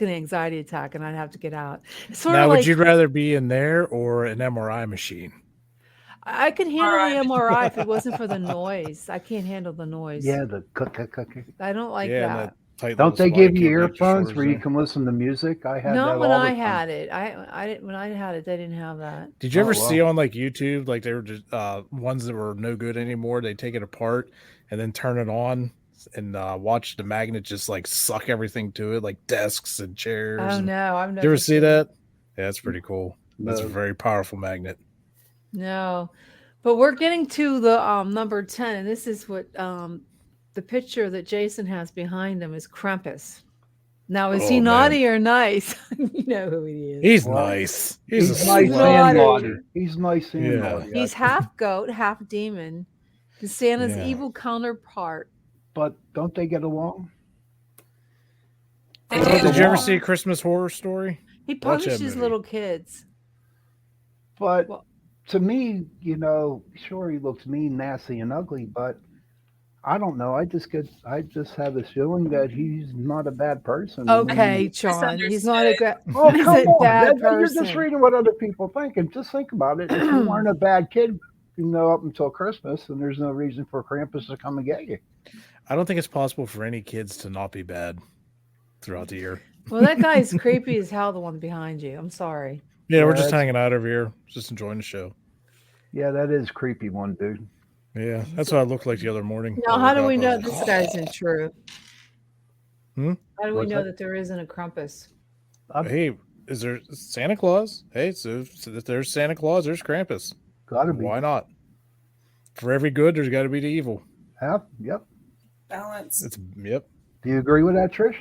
anxiety attack, and I'd have to get out. It's sort Now, of would like you rather be in there or an MRI machine? I could handle the MRI if it wasn't for the noise. I can't handle the noise. Yeah, the I don't like and that. tight Don't little they spot give to you keep your earphones shoulders where you in. can listen to music? I had that Not all when the I time. had it. I didn't when I had it. They didn't have that. Did you ever Oh, wow. see on like YouTube, like they were just ones that were no good anymore? They take it apart and then turn it on and watch the magnet just like suck everything to it, like desks and chairs. Oh and- no, I've never Did you ever see seen that? Yeah, that's pretty cool. That's a No. very powerful magnet. No, but we're getting to the number 10, and this is what the picture that Jason has behind him is Krampus. Now, is he Oh, man. naughty or nice? You know who he is. He's Well, nice. He's a nice sweet and naughty. naughty. He's nice and Yeah. naughty. He's half goat, half demon. He's Santa's Yeah. evil counterpart. But don't they get along? They Oh, do. Did you ever Wow. see a Christmas Horror Story? He Watch that punishes movie. little kids. But Well- to me, sure he looks mean, nasty, and ugly, but I don't know. I just have this feeling that he's not a bad person. I mean, Okay, Sean. He's not a good. oh, he's come a on. bad You're person. just reading what other people think, and just think about it. If you weren't a bad kid, up until Christmas, then there's no reason for Krampus to come and get you. I don't think it's possible for any kids to not be bad throughout the year. Well, that guy is creepy as hell. The one behind you. I'm sorry. Yeah, we're Yeah, just that's- hanging out over here, just enjoying the show. Yeah, that is creepy one, dude. Yeah, that's what I looked like the other morning. Now, I how do woke we up, I know was this like, guy's isn't true? Hmm? How do we What's know that? that there isn't a Krampus? Hey, is there Santa Claus? Hey, so if there's Santa Claus, there's Krampus. Gotta be. Why not? For every good, there's got to be the evil. Yep. Balance. Yep. Do you agree with that, Trish?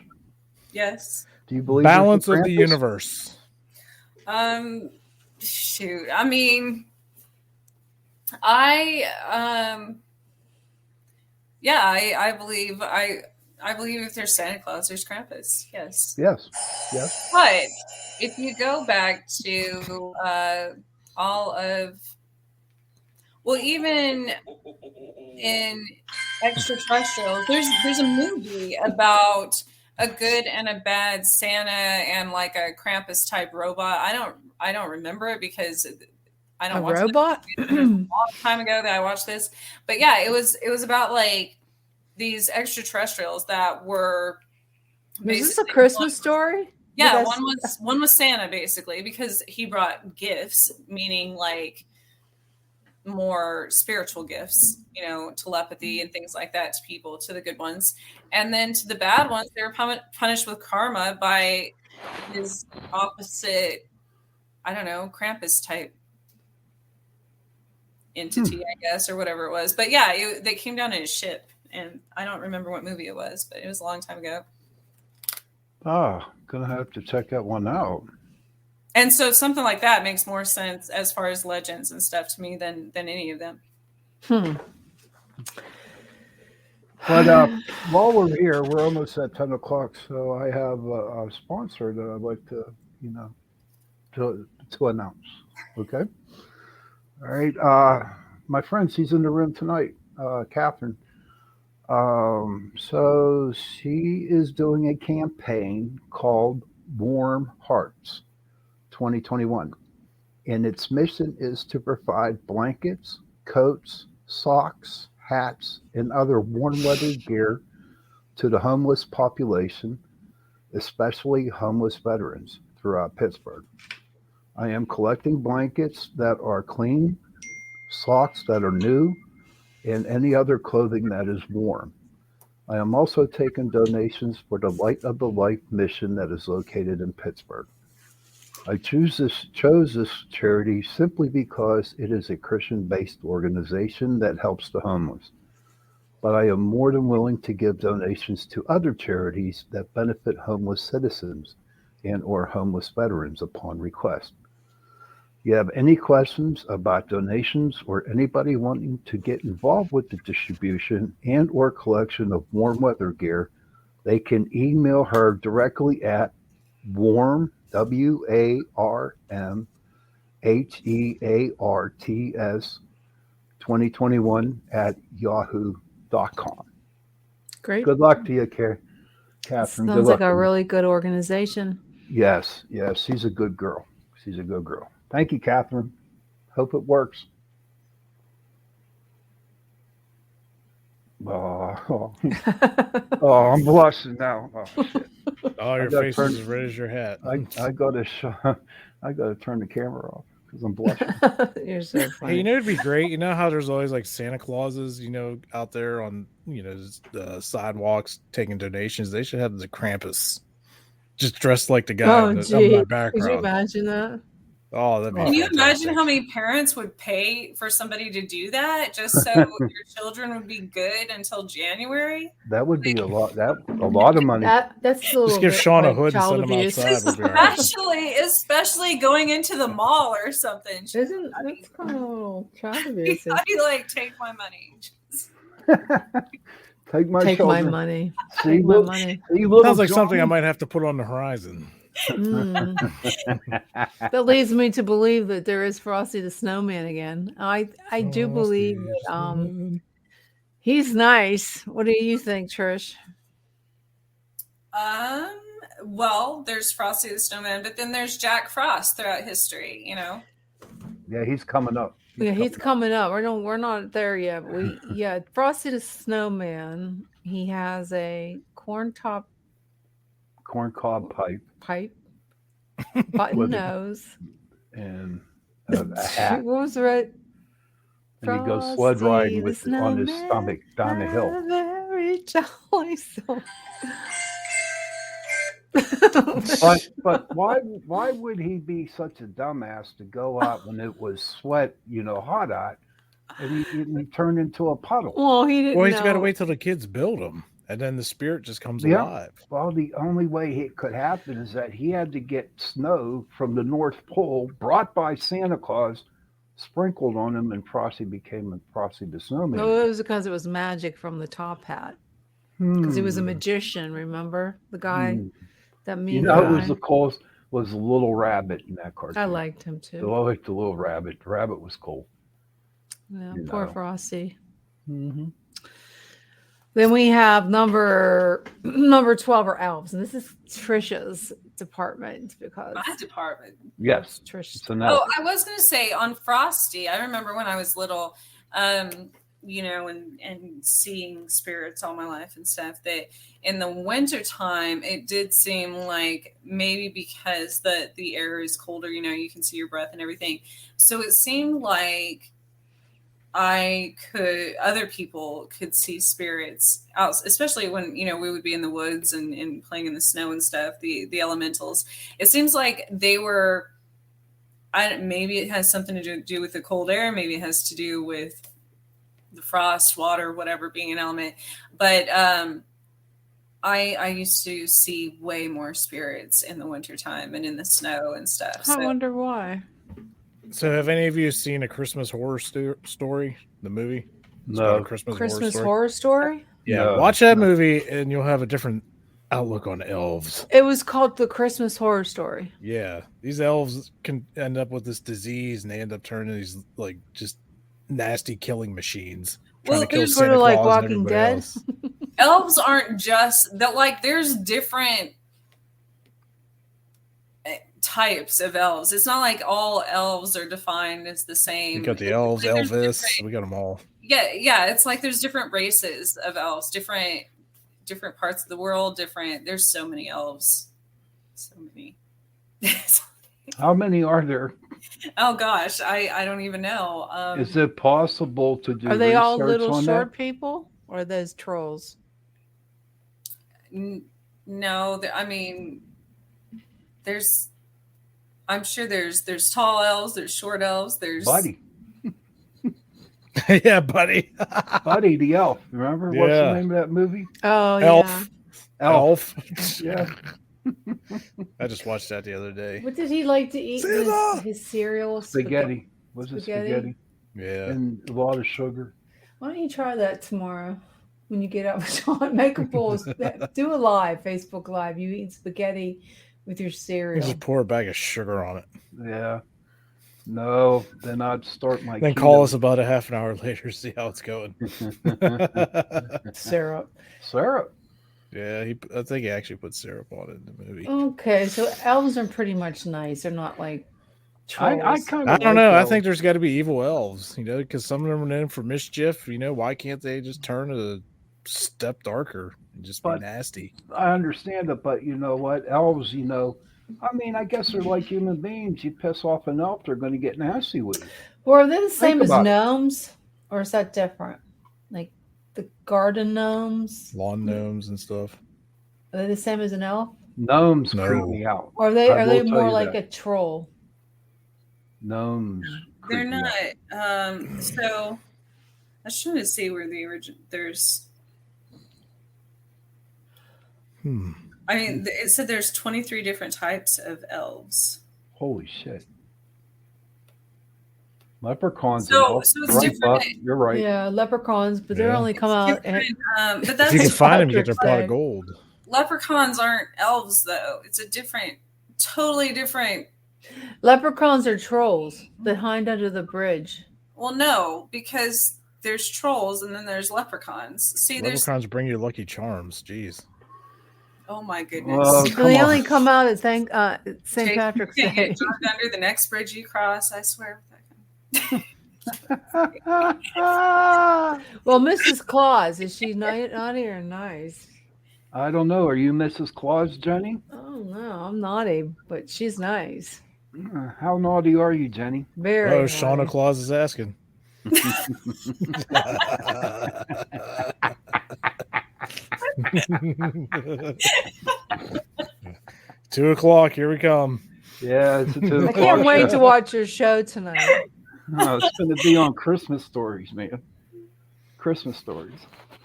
Yes. Do you believe there's a Balance of the Krampus? universe. Shoot. I mean, I believe I believe if there's Santa Claus, there's Krampus. Yes. Yes. But if you go back to all of Well, even in extraterrestrials, there's a movie about a good and a bad Santa and like a Krampus type robot. I don't remember it because I don't A watch robot? it. It was a long time ago that I watched this. But yeah, it was about like these extraterrestrials that were Was this a basically Christmas story? yeah, Because- one was Santa basically because he brought gifts, meaning like more spiritual gifts, you know, telepathy and things like that to people, to the good ones. And then to the bad ones, they were punished with karma by his opposite, I don't know, Krampus type entity, I guess, or whatever it was. But yeah, they came down in his ship. And I don't remember what movie it was, but it was a long time ago. Gonna have to check that one out. And so something like that makes more sense as far as legends and stuff to me than any of them. But while we're here, we're almost at 10 o'clock, so I have a sponsor that I'd like to, to announce. Okay. All right. My friend, she's in the room tonight, Catherine. So she is doing a campaign called Warm Hearts 2021. And its mission is to provide blankets, coats, socks, hats, and other warm weather gear to the homeless population, especially homeless veterans throughout Pittsburgh. I am collecting blankets that are clean, socks that are new, and any other clothing that is warm. I am also taking donations for the Light of the Light mission that is located in Pittsburgh. I chose this charity simply because it is a Christian-based organization that helps the homeless. But I am more than willing to give donations to other charities that benefit homeless citizens and or homeless veterans upon request. If you have any questions about donations or anybody wanting to get involved with the distribution and or collection of warm weather gear, they can email her directly at warm, WARMHEARTS 2021 at yahoo.com. Great. Good luck to you, Catherine. Sounds like a really good organization. Yes, she's a good girl. She's a good girl. Thank you, Catherine. Hope it works. Oh, I'm blushing now. Oh, shit. Oh, your face is as red as your hat. I got to turn the camera off because I'm blushing. You're so funny. Hey, you know, it'd be great. You know how there's always like Santa Clauses, you know, out there on, you know, the sidewalks taking donations. They should have the Krampus just dressed like the guy in the background. Could you imagine that? Oh, that'd be Can you fantastic. imagine how many parents would pay for somebody to do that just so your children would be good until January? That would be a lot of money. That's a little Just give bit Sean a like hood and child send him abuse. outside. We'll be all right. Especially going into the mall or something. Isn't that's kind of a little child abuse? I'd be like, take my money. Take my Take children. my money. See, Take my money. Sounds like something I might have to put on the horizon. That leads me to believe that there is Frosty the Snowman again. I do believe that he's nice. What do you think, Trish? Well, there's Frosty the Snowman, but then there's Jack Frost throughout history, you know. Yeah, he's coming up. He's coming up. We're not there yet. Frosty the Snowman. He has a corncob pipe, button nose, and a hat. What was right? And he goes sled riding on his stomach down the hill. Very jolly soul. But why would he be such a dumbass to go out when it was sweat, hot out, and he turned into a puddle? Well, he didn't. Well, he's got to wait till the kids build him, and then the spirit just comes alive. Well, the only way it could happen is that he had to get snow from the North Pole brought by Santa Claus, sprinkled on him, and Frosty became Frosty the Snowman. No, it was because it was magic from the top hat. Because he was a magician. Remember the guy? That mean guy. It was the coolest was the little rabbit in that cartoon. I liked him too. So I liked the little rabbit. The rabbit was cool. Yeah, You poor know. Frosty. Mm-hmm. Then we have number 12 are elves, and this is Trisha's department because My department. Yes, Trish. it's an elf. Oh, I was going to say on Frosty, I remember when I was little, you know, and seeing spirits all my life and stuff, that in the wintertime, it did seem like maybe because the air is colder, you know, you can see your breath and everything. So it seemed like other people could see spirits out, especially when, you know, we would be in the woods and playing in the snow and stuff, the elementals. It seems like they were, maybe it has something to do with the cold air. Maybe it has to do with the frost, water, whatever being an element. But I used to see way more spirits in the wintertime and in the snow and stuff. I wonder why. So, have any of you seen A Christmas Horror Story, the movie? It's No. about a Christmas Christmas horror story. horror story? Yeah, No, watch that no. movie and you'll have a different outlook on elves. It was called the Christmas horror story. Yeah, these elves can end up with this disease and they end up turning these like just nasty killing machines. Well, Trying to kill there's sort Santa of like Claus and Walking everybody Dead. else. Elves aren't just that, like there's different types of elves. It's not like all elves are defined as the same. We got the elves, Like, there's Elvis, different- we got them all. yeah, it's like there's different races of elves, different parts of the world, there's so many elves. So many. How many are there? Oh gosh, I don't even know. Is it possible to do Are they all research little on short that? people or are those trolls? No, I mean, I'm sure there's tall elves, there's short elves, there's Buddy. Yeah, buddy. Buddy the elf. Remember? What's Yeah. the name of that movie? Oh, Elf. yeah. Elf. Yeah. I just watched that the other day. What did he like to eat? Santa! His cereal? Spaghetti. Was it spaghetti? Yeah. And a lot of sugar. Why don't you try that tomorrow when you get up, Sean? Make a post. Do a live, Facebook Live. You eat spaghetti with your You cereal. just pour a bag of sugar on it. Yeah. No, then I'd start my Then call us about a half an hour later, see how it's going. Syrup. syrup. Yeah, I think he actually put syrup on it in the movie. Okay, so elves are pretty much nice. They're not like trolls. I kind I of don't know. I think there's got to be evil elves, you know, because some of them are known for mischief. You know, why can't they just turn a step darker and just be But- nasty? I understand it, but you know what? Elves, you know, I mean, I guess they're like human beings. You piss off an elf, they're going to get nasty with you. Or are they the same as about it. gnomes? Or is that different? Like the garden gnomes? Lawn gnomes and stuff. Are they the same as an elf? Gnomes No. creep me out. Or are they I will tell more you like that. a troll? Gnomes. they're creep me out. not. So I was trying to see where the original there's. I mean, it said there's 23 different types of elves. Holy shit. Leprechauns. So- and elves. so it's Right, different. Buff, you're right. Yeah, leprechauns, but they're Yeah. only come out. Different, but If that's you can find them, you get their Patrick pot of said. gold. leprechauns aren't elves though. It's a totally different. Leprechauns are trolls that hide under the bridge. Well, no, because there's trolls and then there's leprechauns. See, there's. Leprechauns bring you lucky charms. Jeez. Oh my goodness. Well, They Come only on. come out at St. Jake, Patrick's you can't Day. get dropped under the next bridge you cross. I swear. Well, Mrs. Claus, is she naughty or nice? I don't know. Are you Mrs. Claus, Jenny? Oh no, I'm naughty, but she's nice. How naughty are you, Jenny? Very. Oh, naughty. Shauna Claus is asking. 2 o'clock. Here we come. Yeah, it's a 2 I o'clock can't wait show. to watch your show tonight. No, it's going to be on Christmas stories, man. Christmas stories.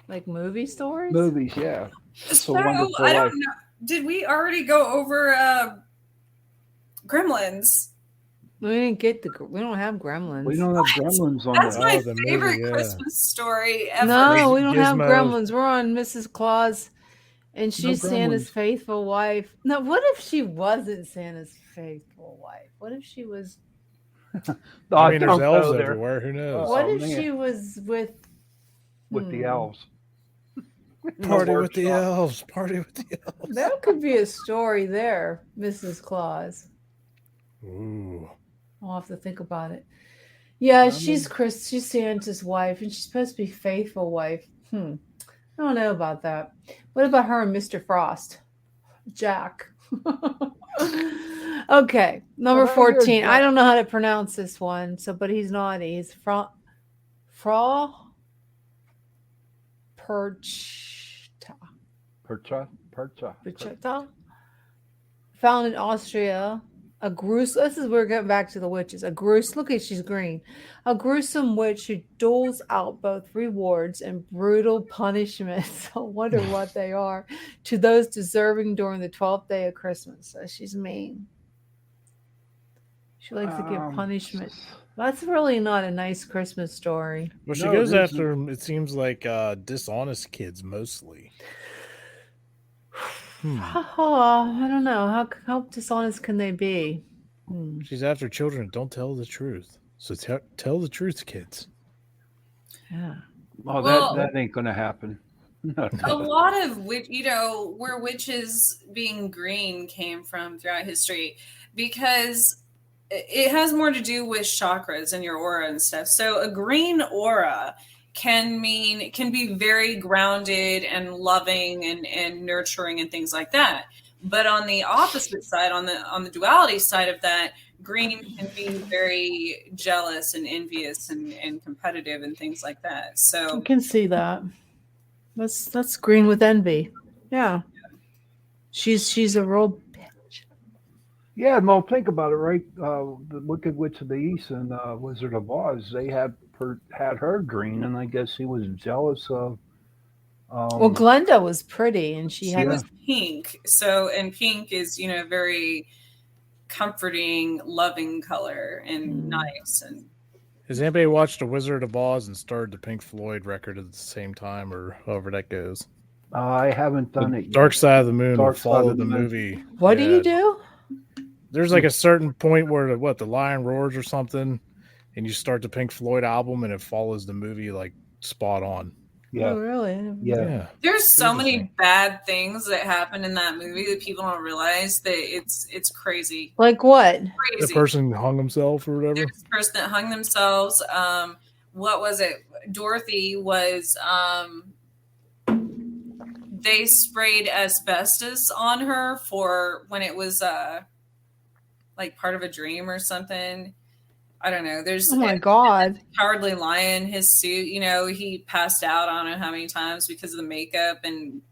Like movie stories? Movies, yeah. It's So a wonderful I don't life. know. Did we already go over Gremlins? We didn't get we don't have gremlins. We don't have gremlins on That's the my the movie, favorite yeah. Christmas story ever. No, we don't have Gizmo. gremlins. We're on Mrs. Claus, and she's No Santa's gremlins. faithful wife. No, what if she wasn't Santa's faithful wife? What if she was I mean, there's don't elves go there. everywhere. Who knows? What if man. she was with With the elves. In the Party with the workshop. elves. Party with the elves. That could be a story there, Mrs. Claus. Ooh. I'll have to think about it. Yeah, I she's she's Santa's wife, and she's supposed to be faithful wife. I don't know about that. What about her and Mr. Frost? Jack. Okay, number Well, here, 14. I Jack. don't know how to pronounce this one, but he's naughty. He's Fra Perchta. Percha. Found in Austria. This is we're getting back to the witches. Look at she's green. A gruesome witch who doles out both rewards and brutal punishments. I wonder what they are to those deserving during the 12th day of Christmas. So she's mean. She likes to give punishment. That's really not a nice Christmas story. Well, she No, goes it after, it seems like, dishonest kids mostly. I don't know. How dishonest can they be? She's after children who don't tell the truth. So tell the truth, kids. Yeah. Oh, Well- that ain't gonna happen. A lot of where witches being green came from throughout history, because it has more to do with chakras and your aura and stuff. So a green aura can be very grounded and loving and nurturing and things like that. But on the opposite side, on the duality side of that, green can be very jealous and envious and competitive and things like that. I So can see that. That's green with envy. Yeah. She's a real bitch. Yeah, well, think about it, right? The Wicked Witch of the East and Wizard of Oz, they had her green, and I guess he was jealous of. Well, Glenda was pretty, and she had it was pink. So, and pink is, very comforting, loving color and nice. And Has anybody watched The Wizard of Oz and started the Pink Floyd record at the same time, or however that goes? I haven't done it yet. Dark Side of the Moon will Dark Side follow of the the Moon. movie. What do Yeah. you do? There's like a certain point where the lion roars or something, and you start the Pink Floyd album, and it follows the movie like spot on. Yeah, Oh, really? yeah. there's so many Interesting. bad things that happen in that movie that people don't realize that it's crazy. Like what? The Crazy. person hung himself or whatever. There's a person that hung themselves. What was it? Dorothy was they sprayed asbestos on her for when it was like part of a dream or something. I don't know. There's Oh my God. Cowardly Lion, his suit, he passed out, I don't know how many times because of the makeup and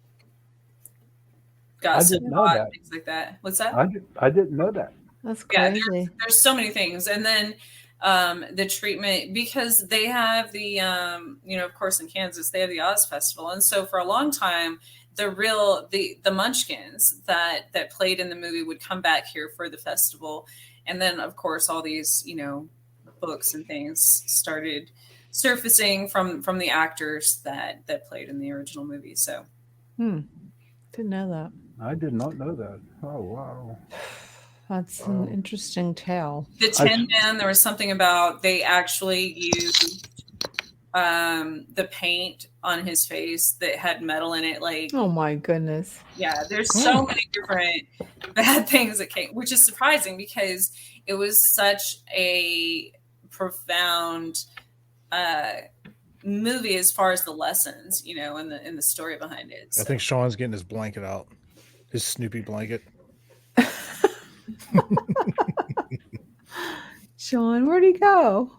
got I so didn't know hot, that. things like that. What's that? I didn't know that. That's Yeah, crazy. there's so many things. And then the treatment, because they have the of course in Kansas they have the Oz Festival, and so for a long time the Munchkins that played in the movie would come back here for the festival. And then of course all these books and things started surfacing from the actors that played in the original movie. So Didn't know that. I did not know that. Oh, wow. That's an interesting tale. the Tin Man, there was something about they actually used the paint on his face that had metal in it. Like, Oh my goodness. yeah, there's so many different bad things that came, which is surprising because it was such a profound movie as far as the lessons, in the story behind it. I think Sean's getting his blanket out, his Snoopy blanket. Sean, where'd he go?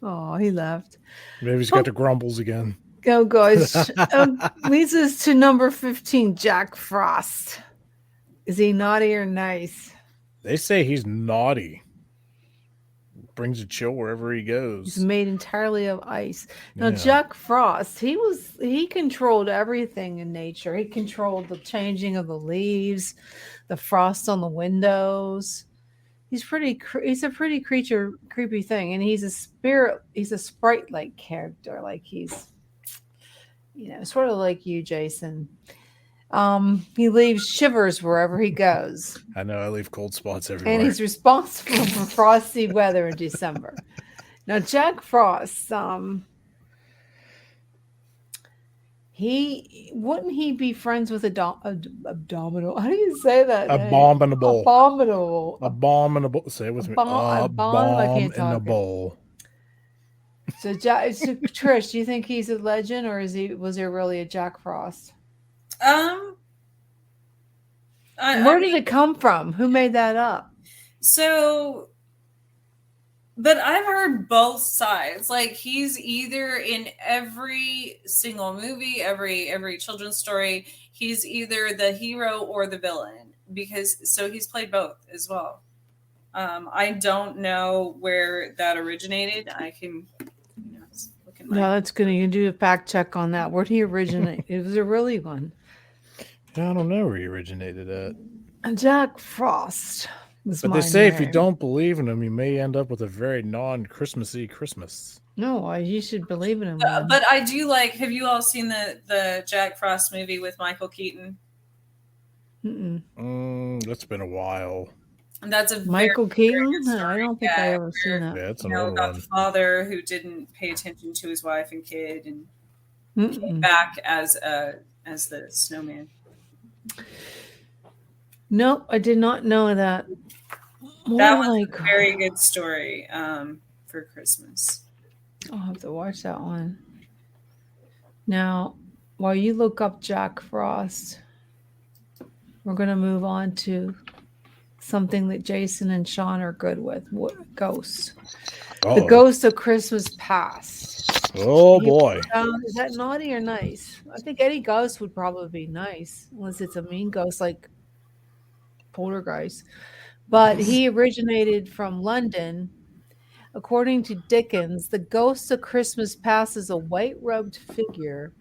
Oh, he left. Maybe he's got the grumbles again. Go, guys. Leads us to number 15, Jack Frost. Is he naughty or nice? They say he's naughty. Brings a chill wherever he goes. He's made entirely of ice. Now, Yeah. Jack Frost, he controlled everything in nature. He controlled the changing of the leaves, the frost on the windows. He's a pretty creepy thing, and he's a spirit. He's a sprite-like character, like he's, sort of like you, Jason. He leaves shivers wherever he goes. I know I leave cold spots everywhere. And he's responsible for frosty weather in December. Now, Jack Frost, wouldn't he be friends with abdominal? How do you say that? Abominable. Abominable. Abominable. Say it with me. I can't talk. Abominable. So, Trish, do you think he's a legend, or was there really a Jack Frost? Where did it come from? Who made that up? So, but I've heard both sides. Like, he's either in every single movie, every children's story, he's either the hero or the villain, so he's played both as well. I don't know where that originated. I can look in my... No, that's good. You can do a fact check on that. Where did he originate? It was a really one. I don't know where he originated at. Jack Frost. But they say if you don't believe in him, you may end up with a very non-Christmassy Christmas. No, you should believe in him. But I do like. Have you all seen the Jack Frost movie with Michael Keaton? That's been a while. And that's a Michael Keaton. I don't think I ever seen that. Yeah, it's an old about one. The father who didn't pay attention to his wife and kid, and came back as the snowman. Nope, I did not know that. That was a very good story for Christmas. I'll have to watch that one. Now, while you look up Jack Frost, we're going to move on to something that Jason and Sean are good with. Ghosts. Uh-oh. The Ghost of Christmas Past. Oh, boy. Is that naughty or nice? I think any ghost would probably be nice, unless it's a mean ghost like Poltergeist. But he originated from London. According to Dickens, the Ghost of Christmas Past is a white-robed figure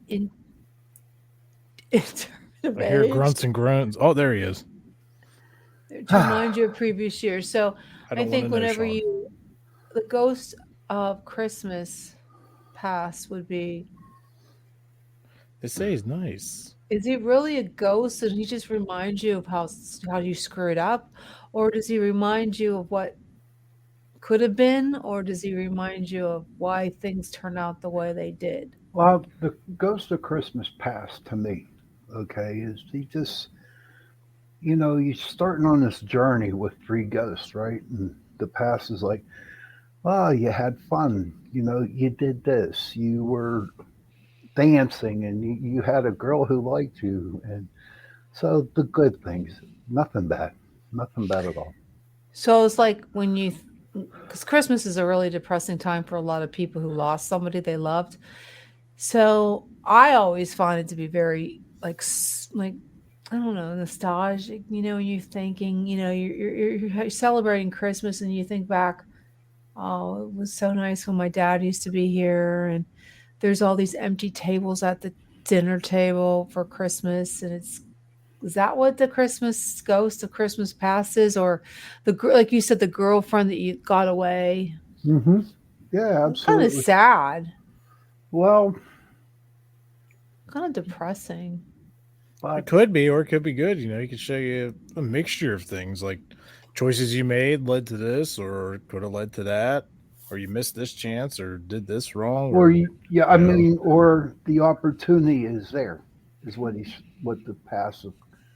in I hear grunts and groans. Oh, there he is. To remind you of previous years. So I think whenever the Ghost of Christmas Past would be. They say he's nice. Is he really a ghost and he just reminds you of how you screwed up? Or does he remind you of what could have been? Or does he remind you of why things turn out the way they did? Well, the Ghost of Christmas Past to me, okay, is he just, you're starting on this journey with three ghosts, right? And the past is like, oh, you had fun. You did this. You were dancing and you had a girl who liked you. And so the good things, nothing bad at all. So it's like because Christmas is a really depressing time for a lot of people who lost somebody they loved. So I always find it to be very like I don't know, nostalgic, when you're thinking, you're celebrating Christmas and you think back, oh, it was so nice when my dad used to be here. And there's all these empty tables at the dinner table for Christmas. And is that what the Christmas Ghost of Christmas Past is? Or like you said, the girlfriend that you got away? Mm-hmm. Yeah, absolutely. It's kind of sad. Well, kind of depressing. It could be, or it could be good. He could show you a mixture of things, like choices you made led to this, or could have led to that, or you missed this chance, or did this wrong. Or or the opportunity is there, is what the past of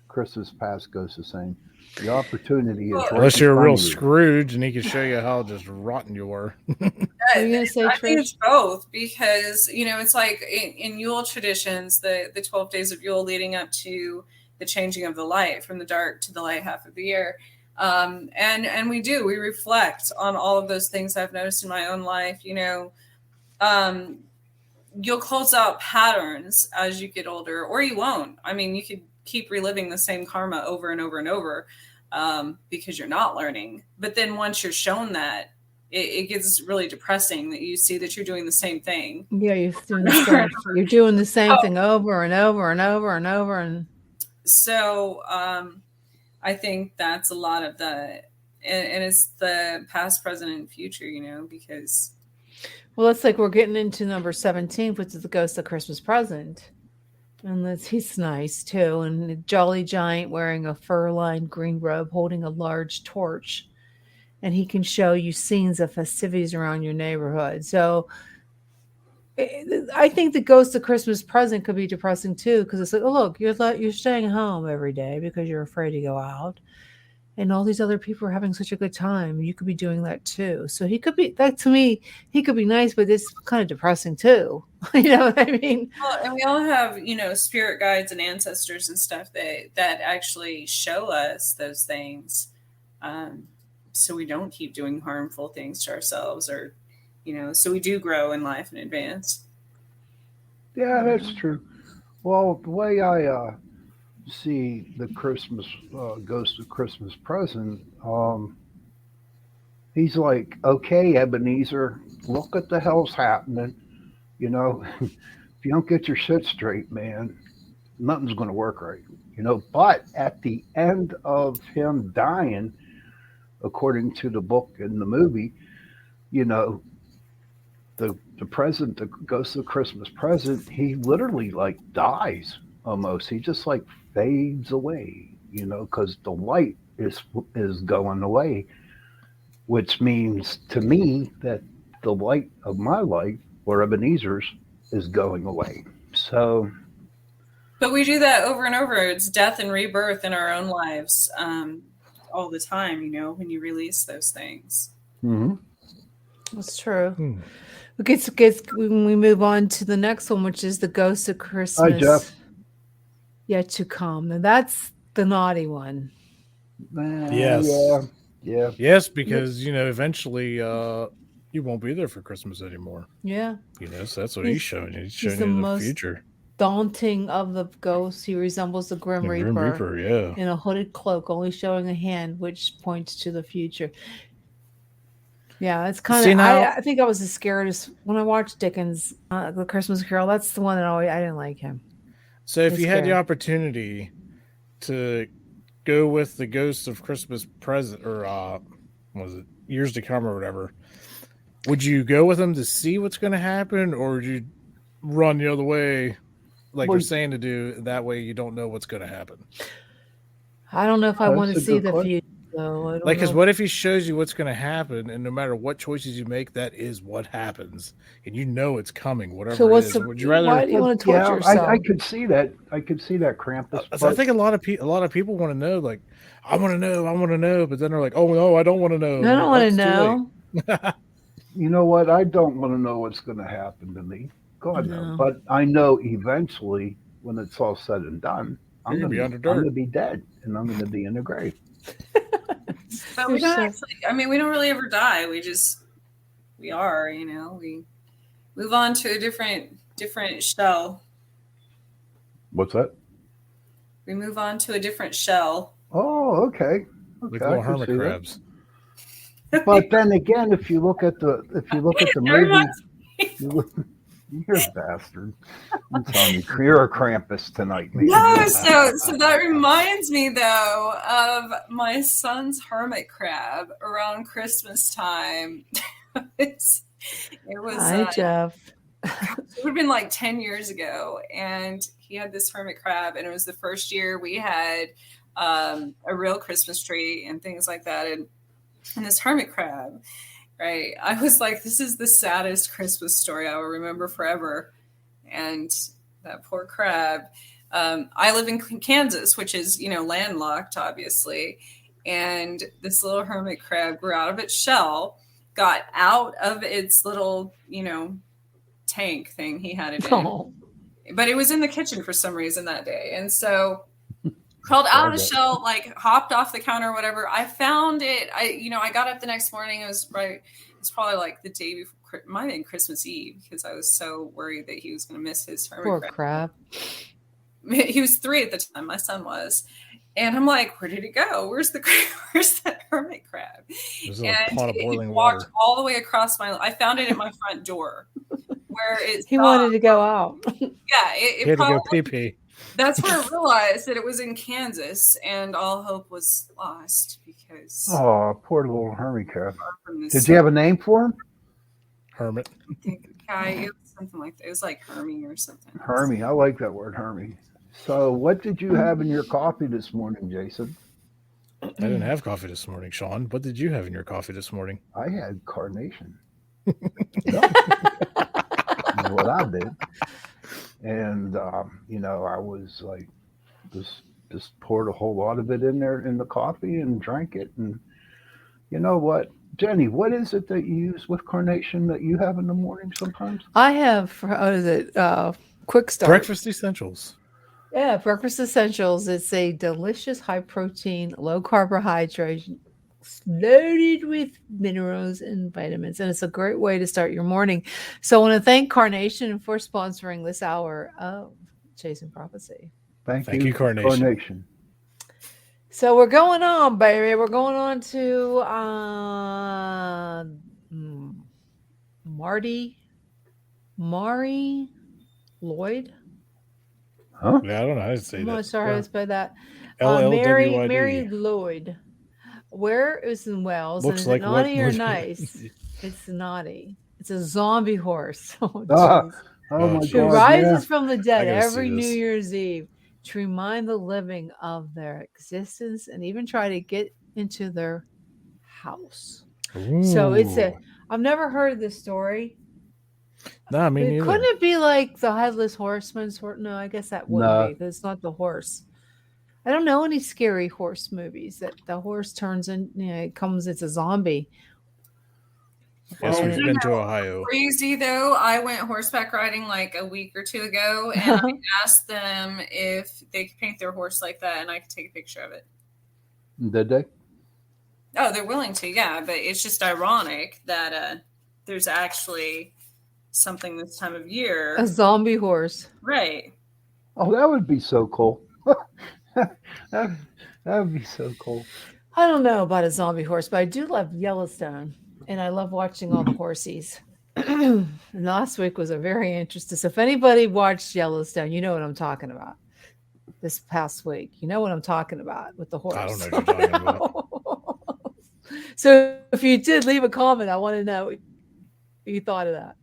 Christmas Past Ghost is saying. The opportunity is unless you're a real Scrooge, and he can show you how just rotten you were. Are you gonna say, I think it's both, because it's like in Yule traditions, the 12 days of Yule leading up to the changing of the light from the dark to the light half of the year, and we reflect on all of those things I've noticed in my own life. You'll close out patterns as you get older, or you won't. I mean, you could keep reliving the same karma over and over and over because you're not learning. But then once you're shown that, it gets really depressing that you see that you're doing the same thing. Yeah, you're doing the same thing over and over and over and over. And so I think that's a lot of and it's the past, present, and future, because... Well, it's like we're getting into number 17, which is the Ghost of Christmas Present. And he's nice too. And a jolly giant wearing a fur-lined green robe holding a large torch. And he can show you scenes of festivities around your neighborhood. So I think the Ghost of Christmas Present could be depressing too, because it's like, oh look, you're staying home every day because you're afraid to go out, and all these other people are having such a good time. You could be doing that too. So he could be that to me. He could be nice, but it's kind of depressing too. You know what I mean? Well, and we all have, spirit guides and ancestors and stuff that actually show us those things, so we don't keep doing harmful things to ourselves, or so we do grow in life in advance. Yeah, that's true. Well, the way I see the Christmas Ghost of Christmas Present, he's like, okay, Ebenezer, look at the hell's happening. If you don't get your shit straight, man, nothing's going to work right. But at the end of him dying, according to the book and the movie, the present, the Ghost of Christmas Present, he literally like dies almost. He just like fades away, because the light is going away, which means to me that the light of my life, or Ebenezer's, is going away. So, but we do that over and over. It's death and rebirth in our own lives, all the time. When you release those things. Mm-hmm. That's true. When we move on to the next one, which is the Ghost of Christmas. Hi, Jeff. Yet to come. Now that's the naughty one. Yes. Yeah. Yes, because eventually you won't be there for Christmas anymore. Yeah. So that's what he's showing you. He's showing you the future. Daunting of the ghosts. He resembles the Grim Reaper. Grim Reaper, yeah. In a hooded cloak, only showing a hand, which points to the future. Yeah, it's kind of. I think I was the scaredest when I watched Dickens' The Christmas Carol. That's the one that I didn't like him. So if you had the opportunity to go with the Ghost of Christmas Present, or was it Years to Come or whatever, would you go with him to see what's going to happen, or would you run the other way, like you're saying to do? That way you don't know what's going to happen. I don't know if I want to see the future. Because what if he shows you what's going to happen, and no matter what choices you make, that is what happens, and it's coming, whatever. So what's it is. Would you rather? Why do you want to torture yourself? I could see that. I could see that, Krampus. I think a lot of people want to know. Like, I want to know, but then they're like, oh no, I don't want to know. I don't want to know. You know what? I don't want to know what's going to happen to me. God no. But I know eventually, when it's all said and done, I'm going to be dead, and I'm going to be in the grave. But we don't actually, we don't really ever die. We are, we move on to a different shell. What's that? We move on to a different shell. Oh, okay. Like little hermit crabs. But then again, if you look at the movie, you're a bastard. I'm telling you, you're a Krampus tonight, man. No, so that reminds me though of my son's hermit crab around Christmas time. It was Hi, Jeff. It would have been like 10 years ago, and he had this hermit crab, and it was the first year we had a real Christmas tree and things like that, and this hermit crab. Right. I was like, this is the saddest Christmas story I will remember forever. And that poor crab. I live in Kansas, which is, landlocked, obviously. And this little hermit crab grew out of its shell, got out of its little, tank thing he had it in. Oh. But it was in the kitchen for some reason that day. And so crawled out of the shell, like hopped off the counter or whatever. I found it. I got up the next morning. It's probably like the day before, might have been Christmas Eve, because I was so worried that he was going to miss his hermit Poor crab. He was 3 at the time. My son was. And I'm like, where did it go? Where's that hermit crab? There's a pot of boiling walked water all the way across I found it at my front door where he wanted to go out. Yeah. It he had to go pee-pee. That's where I realized that it was in Kansas, and all hope was lost because. Oh, poor little hermit crab. Did you have a name for him? Hermit. I think it was something like that. It was like Hermie or something. Hermie. I like that word, Hermie. So, what did you have in your coffee this morning, Jason? I didn't have coffee this morning, Sean. What did you have in your coffee this morning? I had carnation. Yep. That's what I did. And, I was like, just poured a whole lot of it in there in the coffee and drank it. And you know what? Jenny, what is it that you use with carnation that you have in the morning sometimes? I have, what is it? Quick Start. Breakfast essentials. Yeah, Breakfast Essentials. It's a delicious, high protein, low carbohydrate, loaded with minerals and vitamins. And it's a great way to start your morning. So I want to thank Carnation for sponsoring this hour of Chasing Prophecy. Thank you, Carnation. Carnation. So we're going on, baby. We're going on to Mari Lloyd. Huh? Yeah, I don't know how to say I'm that. not sure how to spell that. LLWYD. Mary Lloyd. Where is in Wales? Looks and is like it naughty what or movie? nice? It's naughty. It's a zombie horse. Oh, Oh Oh, my geez. who God. rises Yeah. from the dead I gotta every see New this. Year's Eve to remind the living of their existence and even try to get into their house. So Ooh. I've never heard of this story. Nah, me neither. Couldn't it be like the Headless Horseman's horse? No, I guess that wouldn't No. be because it's not the horse. I don't know any scary horse movies that the horse turns in, it comes, it's a zombie. Yes, And we've been to Ohio. Crazy though, I went horseback riding like a week or two ago, and I asked them if they could paint their horse like that, and I could take a picture of it. Did they? Oh, they're willing to, yeah, but it's just ironic that there's actually something this time of year. a zombie horse. Right. Oh, that would be so cool. that would be so cool. I don't know about a zombie horse, but I do love Yellowstone, and I love watching all the horsies. And last week was a very interesting. So if anybody watched Yellowstone, you know what I'm talking about. This past week, you know what I'm talking about with the horse. I don't know what you're talking about. So if you did, leave a comment. I want to know what you thought of that.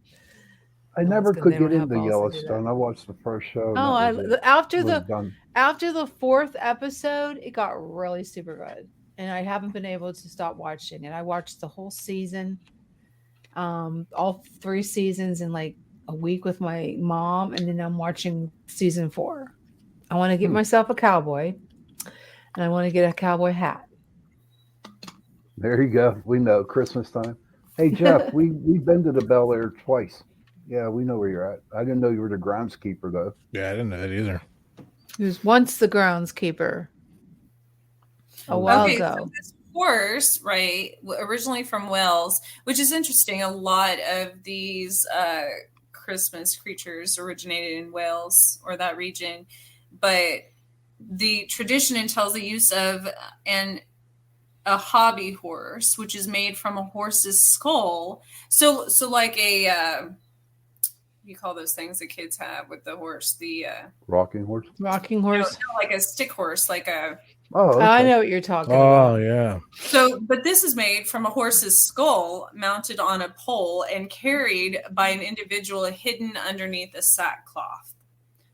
I never good. could They get don't have into balls to do Yellowstone. that. I watched the first show. and Oh, that was it. after It was the done. after the fourth episode, it got really super good, and I haven't been able to stop watching it. I watched the whole season, all 3 seasons in like a week with my mom, and then I'm watching season 4. I want to get myself a cowboy, and I want to get a cowboy hat. There you go. We know Christmas time. Hey Jeff, we've been to the Bel Air twice. Yeah, we know where you're at. I didn't know you were the groundskeeper though. Yeah, I didn't know that either. He was once the groundskeeper a while Okay, ago. so this horse, right, originally from Wales, which is interesting. A lot of these Christmas creatures originated in Wales or that region, but the tradition entails the use of a hobby horse, which is made from a horse's skull. So like a you call those things that kids have with the horse, the Rocking horse. Rocking horse. no, like a stick horse, like a. Oh, okay. I know what you're talking about. Oh, yeah. So, but this is made from a horse's skull mounted on a pole and carried by an individual hidden underneath a sackcloth.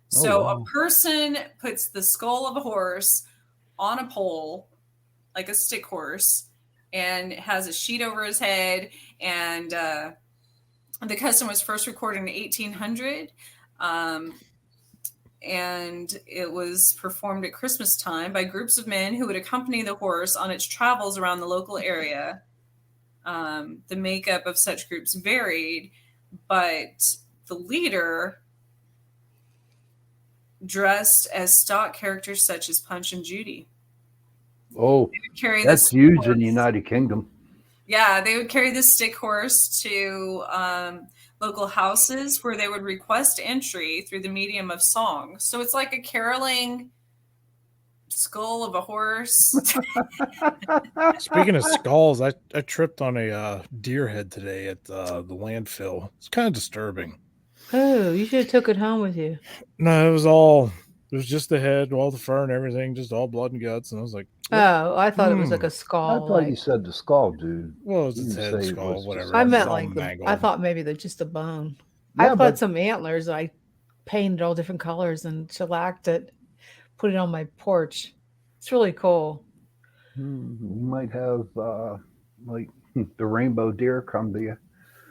So wow. a person puts the skull of a horse on a pole, like a stick horse, and has a sheet over his head. And the custom was first recorded in 1800. And it was performed at Christmas time by groups of men who would accompany the horse on its travels around the local area. The makeup of such groups varied, but the leader dressed as stock characters such as Punch and Judy. Oh, Carry that's this huge horse. in the United Kingdom. Yeah, they would carry this stick horse to local houses where they would request entry through the medium of song. So it's like a caroling skull of a horse. Speaking of skulls, I tripped on a deer head today at the landfill. It's kind of disturbing. Oh, you should have took it home with you. No, it was just the head, all the fur and everything, just all blood and guts. And I was like, what? Oh, I thought it was like a I skull. thought you Like, said the skull, dude. Well, it's You its didn't head, say it skull, was whatever. just- I It was meant all like I mangled. thought maybe just a bone. I've got but some antlers. I painted all different colors and shellacked it, put it on my porch. It's really cool. you might have like the rainbow deer come to you.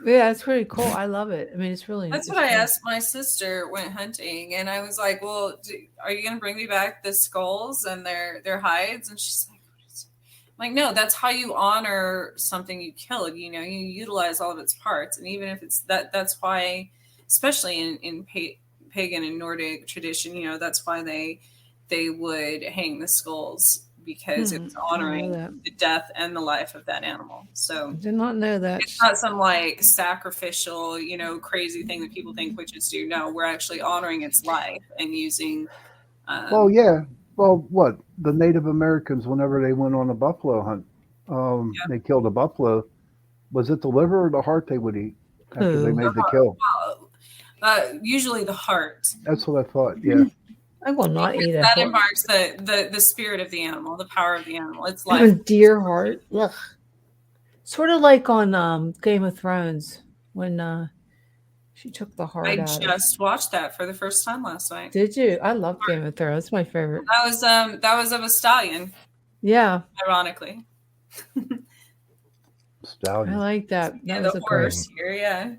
Yeah, it's pretty cool. I love it. I mean, it's really. That's it's what I cool. asked my sister went hunting, and I was like, "Well, are you going to bring me back the skulls and their hides?" And she's like, "What is-" I'm like, "No, that's how you honor something you killed. You know, you utilize all of its parts, and even if it's that, that's why, especially in pagan and Nordic tradition, you know, that's why they would hang the skulls because it was I know honoring that. the death and the life of that animal. So I did not know that. it's not some like sacrificial, you know, crazy thing that people think witches do. No, we're actually honoring its life and using. Well, yeah. Well, what the Native Americans, whenever they went on a buffalo hunt, they killed a buffalo. Was it the liver or the heart they would eat after they Who? made the kill? Usually the heart. That's what I thought. Yeah. I will not eat That a embarks the spirit of the animal, the power of the animal. It's life. deer heart. Ugh. Sort of like on Game of Thrones when she took the heart I out. just watched that for the first time last night. Did you? I love Game of Thrones. It's my favorite. That was of a stallion, Yeah, ironically. I Stallion. like that. Yeah, That was the a great. horse here, yeah.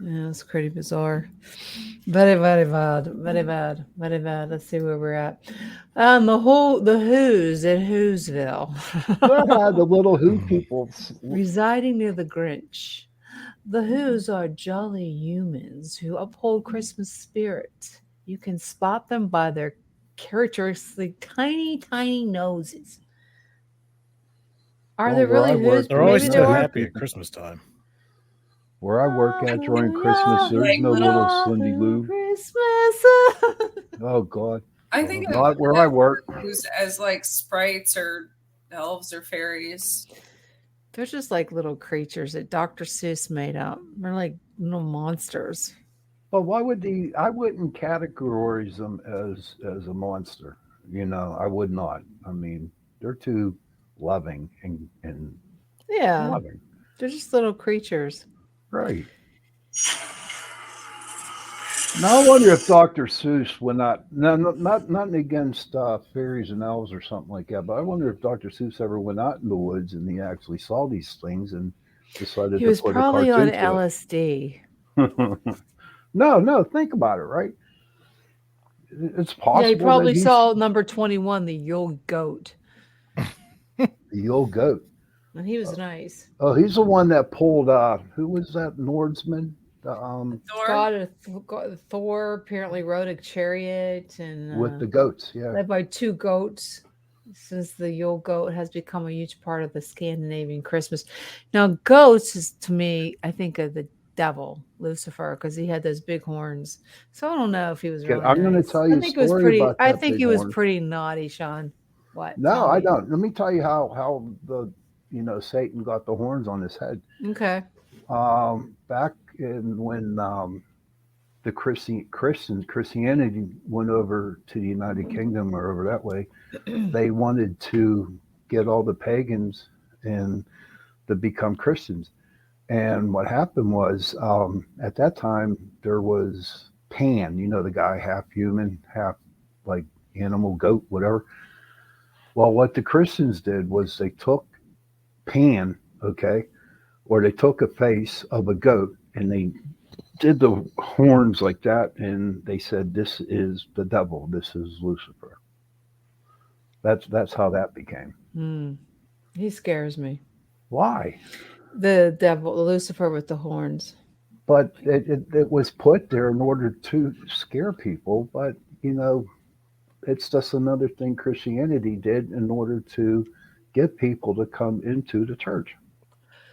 Yeah, it's pretty bizarre. Very, very bad. Very bad. Very bad. Let's see where we're at. The Who's at Whoville. The little Who people. Residing near the Grinch. The Who's are jolly humans who uphold Christmas spirit. You can spot them by their characteristic tiny, tiny noses. Are Well, they where I really work, Who's? They're always Maybe so they are. happy at Christmas time. Where I work at during Christmas, there's Like no little Cindy Lou. Christmas. Oh God. I think Not where I work. who's as like sprites or elves or fairies. They're just like little creatures that Dr. Seuss made up. They're like little monsters. But why would I wouldn't categorize them as a monster. You know, I would not. I mean, they're too loving and Yeah, loving. they're just little creatures. Right. Now I wonder if Dr. Seuss would not against fairies and elves or something like that, but I wonder if Dr. Seuss ever went out in the woods and he actually saw these things and decided He to was put probably a on cartoon LSD. to it. No, think about it, right? It's possible. Yeah, he probably that saw number 21, the Yule Goat. the old goat. And he was nice. Oh, he's the one that pulled. Who was that Nordsman? Thor. Thor apparently rode a chariot and With the goats, yeah. led by two goats. Since the Yule Goat has become a huge part of the Scandinavian Christmas. Now, goats is to me, I think of the devil, Lucifer, because he had those big horns. So I don't know if he was really I'm going to nice. tell you I a think it was story pretty. about I that think big he was horn. pretty naughty, Sean. What? No, Tell I me. don't. Let me tell you how the Satan got the horns on his head. Okay. Back in when the Christianity went over to the United Kingdom or over that way, they wanted to get all the pagans and to become Christians. And what happened was at that time there was Pan, the guy half human, half like animal, goat, whatever. Well, what the Christians did was they took Pan, okay, or they took a face of a goat and they did the horns like that, and they said, "This is the devil. This is Lucifer." That's how that became. He scares me. Why? The devil, Lucifer with the horns. But it was put there in order to scare people. But it's just another thing Christianity did in order to get people to come into the church.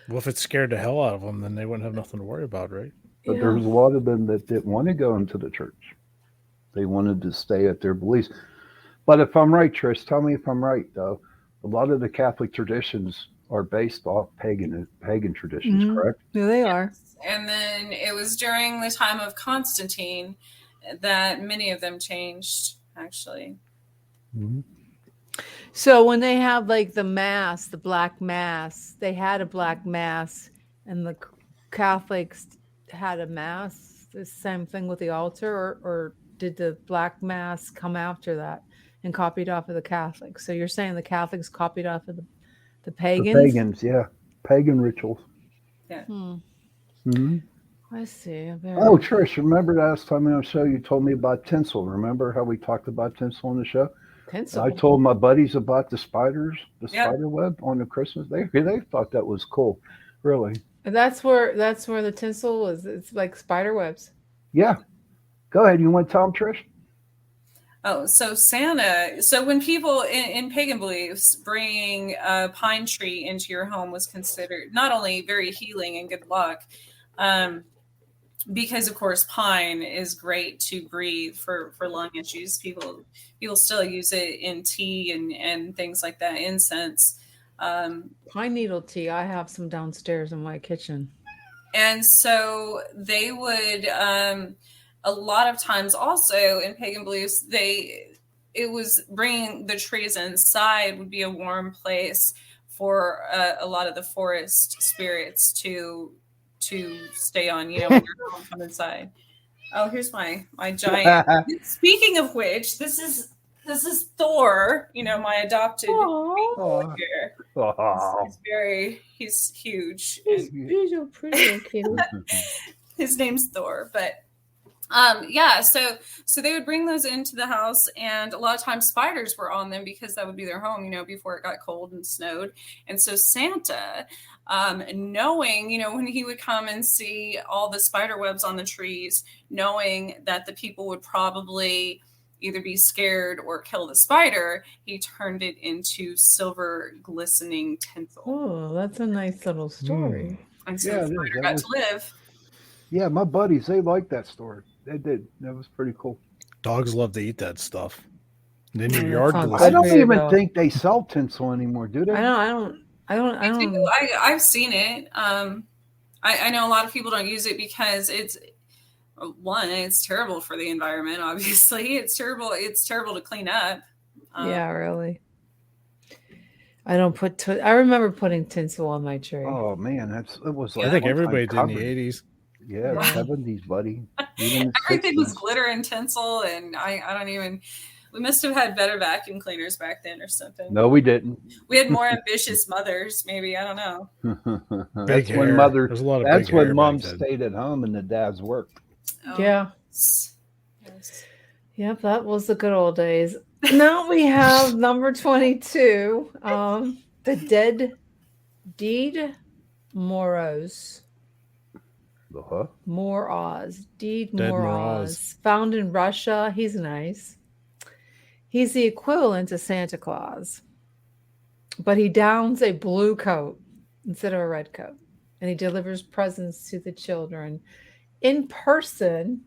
Well, if it scared the hell out of them, then they wouldn't have nothing to worry about, right? But there was a lot of them that didn't want to go into the church. They wanted to stay at their beliefs. But if I'm right, Trish, tell me if I'm right, though. A lot of the Catholic traditions are based off pagan traditions, correct? Yeah, they are. And then it was during the time of Constantine that many of them changed, actually. Mm-hmm. So when they have like the mass, the black mass, they had a black mass, and the Catholics had a mass, the same thing with the altar, or did the black mass come after that and copied off of the Catholics? So you're saying the Catholics copied off of the The pagans? pagans, yeah, pagan rituals. Hmm. Hmm. I see. Oh, Trish, remember last time on the show you told me about tinsel? Remember how we talked about tinsel on the show? Pencil. I told my buddies about the spiders, the Yeah. spider web on the Christmas. They thought that was cool, really. And that's where the tinsel is. It's like spider webs. Yeah. Go ahead. You want to tell them, Trish? Oh, so Santa. So when people in pagan beliefs bringing a pine tree into your home was considered not only very healing and good luck, because of course pine is great to breathe for lung issues. People still use it in tea and things like that, incense. Pine needle tea. I have some downstairs in my kitchen. And so they would, a lot of times also in pagan beliefs, it was bringing the trees inside would be a warm place for a lot of the forest spirits to stay on, when you're home, come inside. Oh, here's my giant. Speaking of which, this is Thor, my adopted Aww. here. Oh. He's huge. He's And pretty cute. his name's Thor, but so they would bring those into the house, and a lot of times spiders were on them because that would be their home, before it got cold and snowed. And so Santa, knowing, when he would come and see all the spider webs on the trees, knowing that the people would probably either be scared or kill the spider, he turned it into silver glistening tinsel. Oh, that's a nice little story. And so Yeah, the it is. spider That got was- to live. Yeah, my buddies, they liked that story. They did. That was pretty cool. Dogs love to eat that stuff. And then your Yeah, yard sounds I glistens. don't Very even well. think they sell tinsel anymore, do they? I don't. I've seen it. I know a lot of people don't use it because it's terrible for the environment. Obviously, it's terrible to clean up. Yeah, really. I don't put. I remember putting tinsel on my tree. Oh man, it was Yeah. like I think one time everybody did in the covered. 80s. Yeah, Yeah. 70s, buddy. Even the Everything was 60s. glitter and tinsel, and I don't even. We must have had better vacuum cleaners back then or something. No, we didn't. We had more ambitious mothers, maybe. I don't know. That's Big when hair. mother. There's a lot of That's big when hair mom back then. stayed at home and the dads worked. Oh, Yeah. yes. Yep, that was the good old days. Now we have number 22, the Deed Moros. Uh-huh. Moroz. Deed Dead Moroz. Found in Russia. He's nice. He's the equivalent to Santa Claus, but he downs a blue coat instead of a red coat, and he delivers presents to the children in person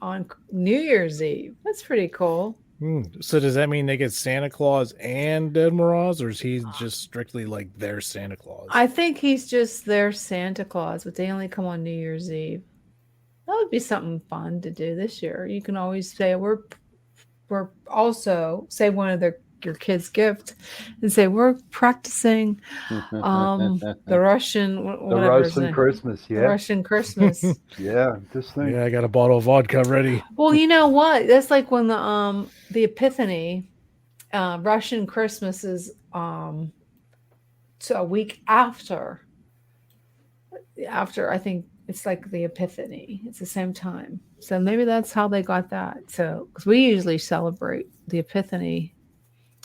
on New Year's Eve. That's pretty cool. So does that mean they get Santa Claus and Dead Moroz, or is he just strictly like their Santa Claus? I think he's just their Santa Claus, but they only come on New Year's Eve. That would be something fun to do this year. You can always say we're also say one of your kids' gift and say we're practicing the Russian The Russian Christmas, The yeah. Russian Christmas. Yeah, this thing. Yeah, I got a bottle of vodka ready. Well, you know what? That's like when the Epiphany, Russian Christmas is so a week after. I think it's like the Epiphany. It's the same time. So maybe that's how they got that. So, because we usually celebrate the Epiphany.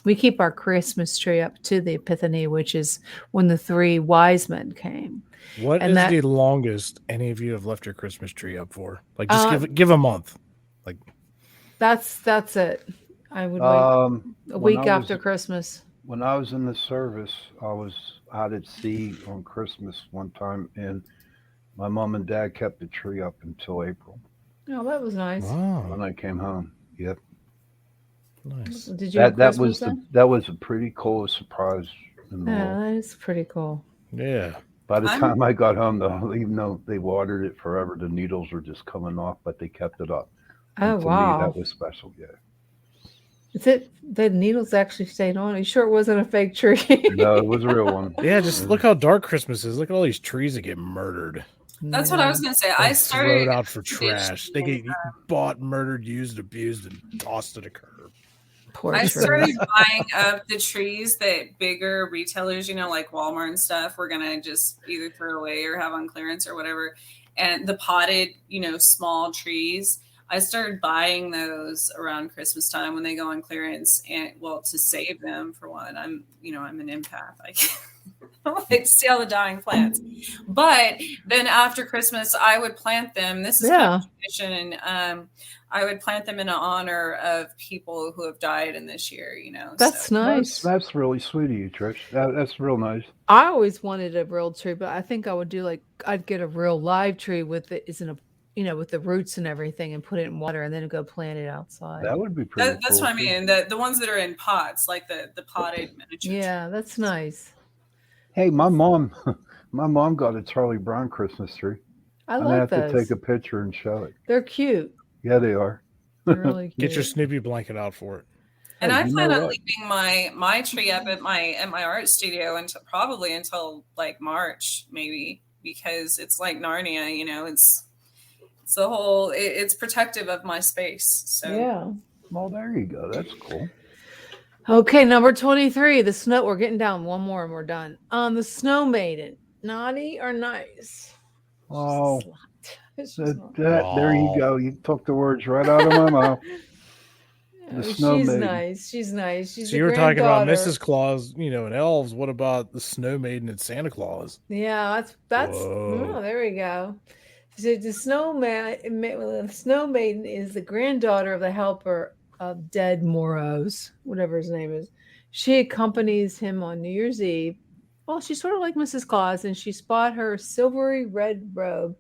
We keep our Christmas tree up to the Epiphany, which is when the three wise men came. What And is that- the longest any of you have left your Christmas tree up for? Like, just give a month. Like, That's it. I would wait a When week I was- after Christmas. When I was in the service, I was out at sea on Christmas one time, and my mom and dad kept the tree up until April Oh, that was nice. wow, when I came home. Yep, nice. Did you have that Christmas was then? that was a pretty cool surprise in the Yeah, world. that is pretty cool. Yeah, By the I'm- time I got home, though, even though they watered it forever, the needles were just coming off, but they kept it up. Oh, And to wow. me, that was special. Yeah. Is it the needles actually stayed on? Are you sure it wasn't a fake tree? No, it was a real one. yeah. Just look how dark Christmas is. Look at all these trees that get murdered. That's what I was going to say. I Throw started it out for trash. They get bought, murdered, used, abused, and tossed to the curb. Poor I trees. started buying up the trees that bigger retailers, like Walmart and stuff, were going to just either throw away or have on clearance or whatever. And the potted, small trees, I started buying those around Christmas time when they go on clearance, and to save them for one. I'm an empath. I like to see all the dying plants. But then after Christmas, I would plant them. This is kind of tradition. I would plant them in honor of people who have died in this year. That's nice. That's really sweet of you, Trish. That's real nice. I always wanted a real tree, but I think I would do I'd get a real live tree with with the roots and everything, and put it in water, and then go plant it outside. That would be pretty. That's cool, what I mean. The ones that are in pots, like the potted miniature. Yeah, that's nice. Hey, my mom got a Charlie Brown Christmas tree. I I'm like gonna have those. to take a picture and show it. They're cute. Yeah, they are. They're really cute. Get your Snoopy blanket out for it. And Hey, I you plan know on what? leaving my tree up at my art studio until like March, maybe, because it's like Narnia, it's the whole it's protective of my space. So Yeah. Well, there you go. That's cool. Okay, number 23. The snow. We're getting down one more and we're done. The Snow Maiden. Naughty or nice? Oh, She's a slut. there you go. You took the words right out of my mouth. The Snow She's Maiden. nice. She's nice. She's So a you were talking about granddaughter. Mrs. Claus, and elves. What about the Snow Maiden and Santa Claus? Yeah, that's. Whoa. Oh, there we go. So the Snow Maiden is the granddaughter of the helper of dead Moros, whatever his name is. She accompanies him on New Year's Eve. Well, she's sort of like Mrs. Claus, and she spot her silvery red robe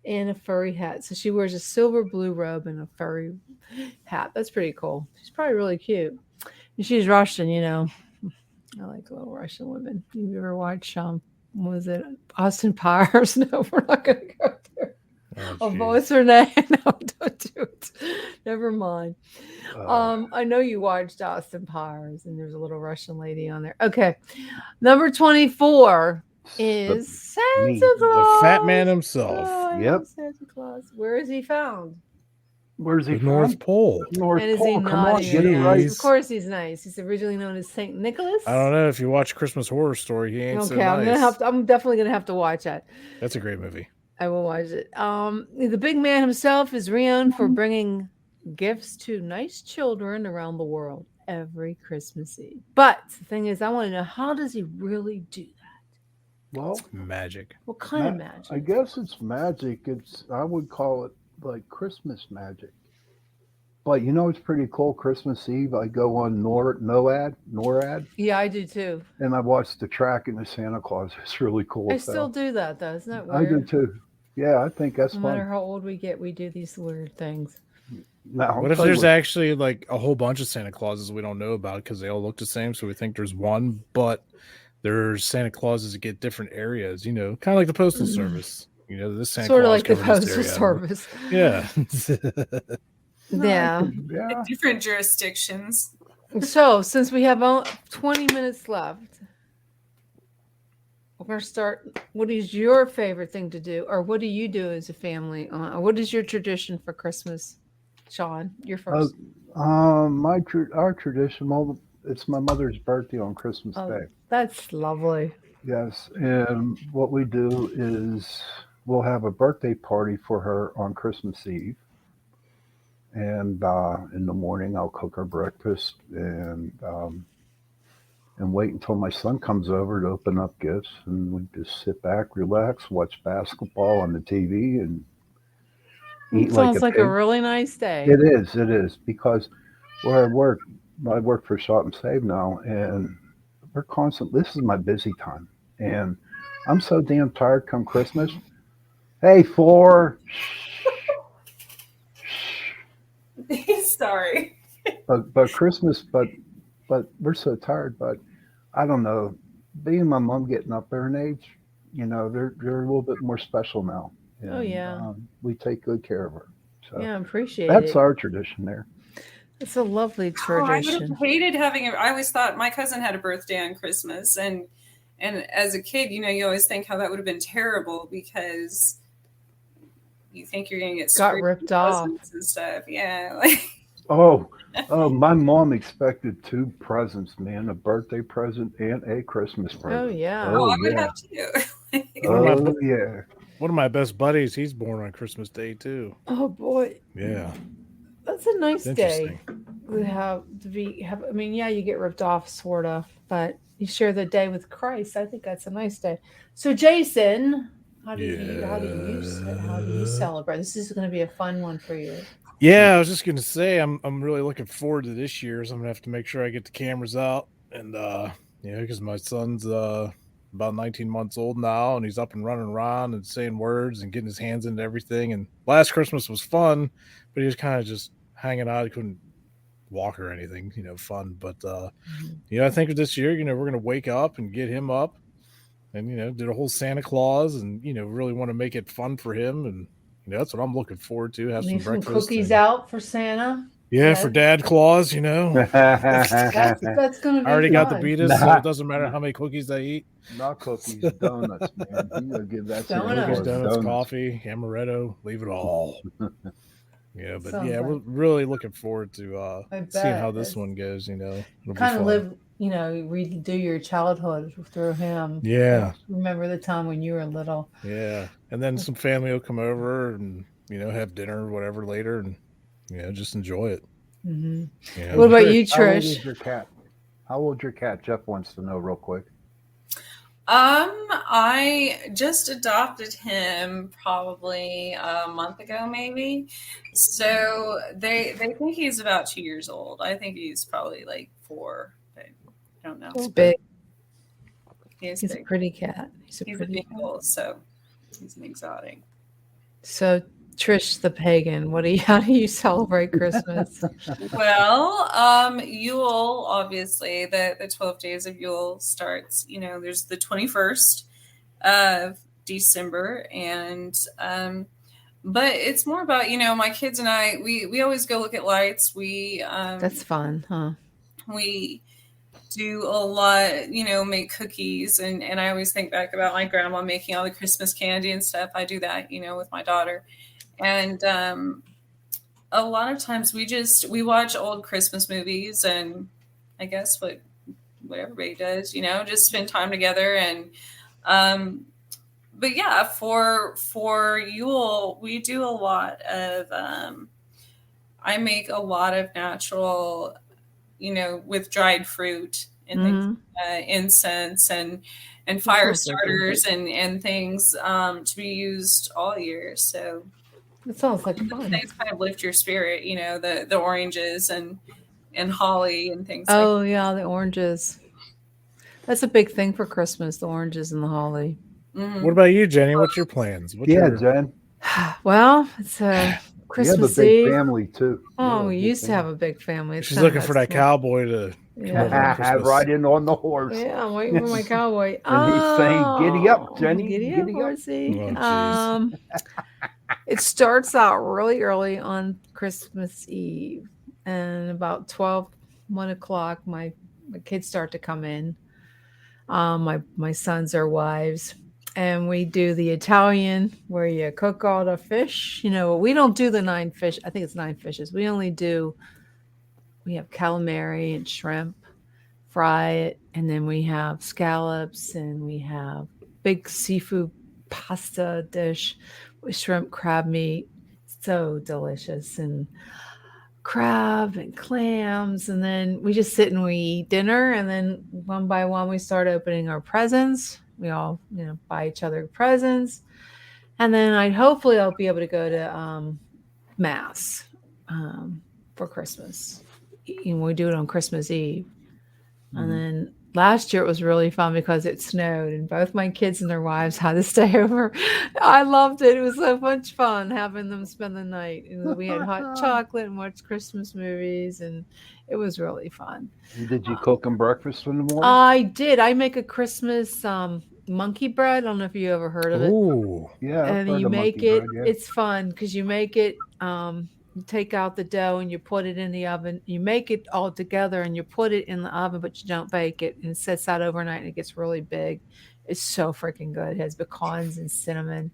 and a furry hat. So she wears a silver blue robe and a furry hat. That's pretty cool. She's probably really cute. And she's Russian, I like little Russian women. You ever watch was it Austin Powers? No, we're not gonna go there. Oh, What's her name? No, don't do it. Never mind. Uh, I know you watched Austin Powers, and there's a little Russian lady on there. Okay, number 24 is Santa me, Claus. the fat man himself. Oh, I Yep. love Santa Claus. Where is he found? Where's he The from? North Pole. North And is he Pole. Come on, naughty? get it Yes, right. of course he's nice. He's originally known as Saint Nicholas. I don't know if you watch Christmas Horror Story. He ain't so Okay, nice. I'm definitely gonna have to watch that. That's a great movie. I will watch it. The big man himself is renowned for bringing gifts to nice children around the world every Christmas Eve. But the thing is, I want to know, how does he really do that? Well, Magic. What kind of I magic? guess it's magic. I would call it like Christmas magic. But it's pretty cool. Christmas Eve, I go on NORAD, Yeah, I do too. and I watch the tracking of Santa Claus. It's really cool. I so. still do that though. Isn't that I weird? do too. Yeah, I think that's No fun. matter how old we get, we do these weird things. Now, I'll What if tell you there's actually like a whole bunch of Santa Clauses we don't know about because they all look the same, so we think there's one, but there's Santa Clauses that get different areas, kind of like the Postal Service. This Santa Sort of Claus like the covered this Postal area. Service. Yeah. Yeah. Yeah. different jurisdictions. So, since we have 20 minutes left, we're going to start. What is your favorite thing to do? Or what do you do as a family? What is your tradition for Christmas? Sean, you're first. Our tradition. Well, it's my mother's birthday on Christmas Oh, Day. that's lovely. Yes, and what we do is we'll have a birthday party for her on Christmas Eve, and in the morning I'll cook her breakfast and wait until my son comes over to open up gifts, and we just sit back, relax, watch basketball on the TV, and eat Sounds like pig. a really nice day. It is because where I work for Shop and Save now, and we're constant. This is my busy time, and I'm so damn tired come Christmas. Hey, Sorry. but Christmas, but we're so tired. But I don't know. Being my mom getting up there in age, they're a little bit more special now. And, Oh, yeah. we take good care of her. So Yeah, I appreciate that's it. our tradition there. It's a lovely Oh, I would tradition. have hated having I always thought my cousin had a birthday on Christmas, and as a kid, you always think how that would have been terrible because you think you're gonna get Got screwed ripped with off. presents and stuff. Yeah, like Oh, my mom expected 2 presents, man, a birthday present and a Christmas present. Oh yeah. oh, I would yeah. have to. Oh, yeah. One of my best buddies, he's born on Christmas Day too. Oh boy, Yeah, that's a nice it's day. interesting. We have to be. I mean, yeah, you get ripped off, sort of, but you share the day with Christ. I think that's a nice day. So, Jason, how do you celebrate? This is going to be a fun one for you. Yeah, I was just gonna say I'm really looking forward to this year. So I'm gonna have to make sure I get the cameras out, and because my son's about 19 months old now, and he's up and running around and saying words and getting his hands into everything. And last Christmas was fun, but he was kind of just hanging out. He couldn't walk or anything, fun. But I think this year, we're gonna wake up and get him up, and do the whole Santa Claus, and really want to make it fun for him, and that's what I'm looking forward to. Have Leave some breakfast, cookies and, out for Santa. yeah, for Dad Claus, That's going to be. I already got the fun. beatus, so it doesn't matter how many cookies I eat. Not cookies, donuts, man. You gotta give that to Donuts. Cookies, the donuts, coffee, amaretto, leave it all. Yeah, but Sounds we're like- really looking forward to I seeing bet. how this one goes. It'll be Kind of fun. live, redo your childhood through him. Yeah, Remember the time when you were little. yeah, and then some family will come over and have dinner or whatever later, and just enjoy it. Hmm. Yeah. What about you, How old Trish? is your cat? How old your cat? Jeff wants to know real quick. I just adopted him probably a month ago, maybe. So they think he's about 2 years old. I think he's probably like 4, but I don't know. He's big. He's He's a big. pretty cat. He's a He's a pretty big cat. old, so he's an exotic. So, Trish the pagan, how do you celebrate Christmas? Well, Yule, obviously, the 12 days of Yule starts, there's the 21st of December. And, but it's more about, my kids and I, we always go look at lights. That's fun, huh? We do a lot, make cookies. And I always think back about my grandma making all the Christmas candy and stuff. I do that, with my daughter. And a lot of times we watch old Christmas movies, and I guess what everybody does, just spend time together. And but yeah, for Yule, we do a lot of I make a lot of natural, with dried fruit and things, incense and fire starters and things to be used all year. So It sounds like fun. things kind of lift your spirit, the oranges and holly and things like Oh, yeah, the oranges. That's a big thing for Christmas, the oranges and the holly. that. Mhm. What about you, Jenny? What's your plans? Jen. Well, it's a You have a Christmas big Eve. family too. Oh, we used to have a big family. It's She's kinda looking for that small. cowboy to Yeah. come over on Christmas. Ride in on the horse. Yeah, I'm waiting for my cowboy. And he's saying, "Giddy up, Jenny, Giddy up, giddy up." horsey." Oh, jeez. It starts out really early on Christmas Eve, and about 1 o'clock, my kids start to come in. My sons are wives, and we do the Italian where you cook all the fish. We don't do the 9 fish. I think it's 9 fishes. We have calamari and shrimp, fry it, and then we have scallops, and we have big seafood pasta dish with shrimp, crab meat. So delicious, and crab and clams, and then we just sit and we eat dinner, and then one by one we start opening our presents. We all buy each other presents, and then hopefully I'll be able to go to mass for Christmas. We do it on Christmas Eve. And then last year it was really fun because it snowed, and both my kids and their wives had to stay over. I loved it. It was so much fun having them spend the night. We had hot chocolate and watched Christmas movies, and it was really fun. Did you cook them breakfast in the morning? I did. I make a Christmas monkey bread. I don't know if you ever heard of it. Ooh, Yeah. I've And heard you of make monkey it. bread, yeah. It's fun because you make it. You take out the dough and you put it in the oven. You make it all together and you put it in the oven, but you don't bake it. And it sits out overnight and it gets really big. It's so freaking good. It has pecans and cinnamon.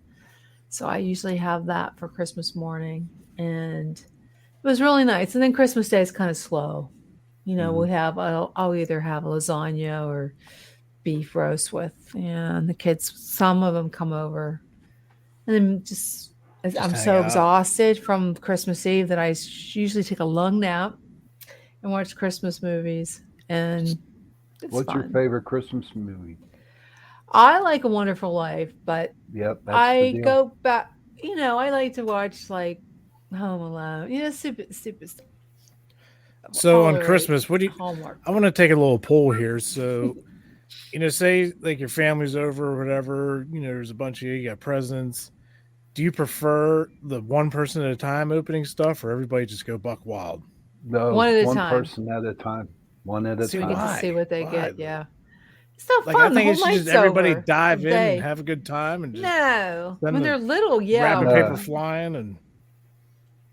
So I usually have that for Christmas morning, and it was really nice. And then Christmas Day is kind of slow. We have I'll either have lasagna or beef roast with, and the kids. Some of them come over, and then I'm hang so out. exhausted from Christmas Eve that I usually take a long nap and watch Christmas movies, and it's What's your fun. favorite Christmas movie? I like A Wonderful Life, but Yep, that's the I deal. go back. I like to watch like Home Alone. Stupid stuff. So on Holiday, Christmas, what do you? Hallmark. I want to take a little poll here. So, say like your family's over or whatever. There's a bunch of you got presents. Do you prefer the one person at a time opening stuff, or everybody just go buck wild? No, One at a one time. person at a time. One at a So we time. get to see what they Why, get. though? Yeah, it's not Like fun. I The think whole it should just night's everybody over. dive in Day. and have a good time and just No, send when the they're little, yeah. wrapping No. paper flying and.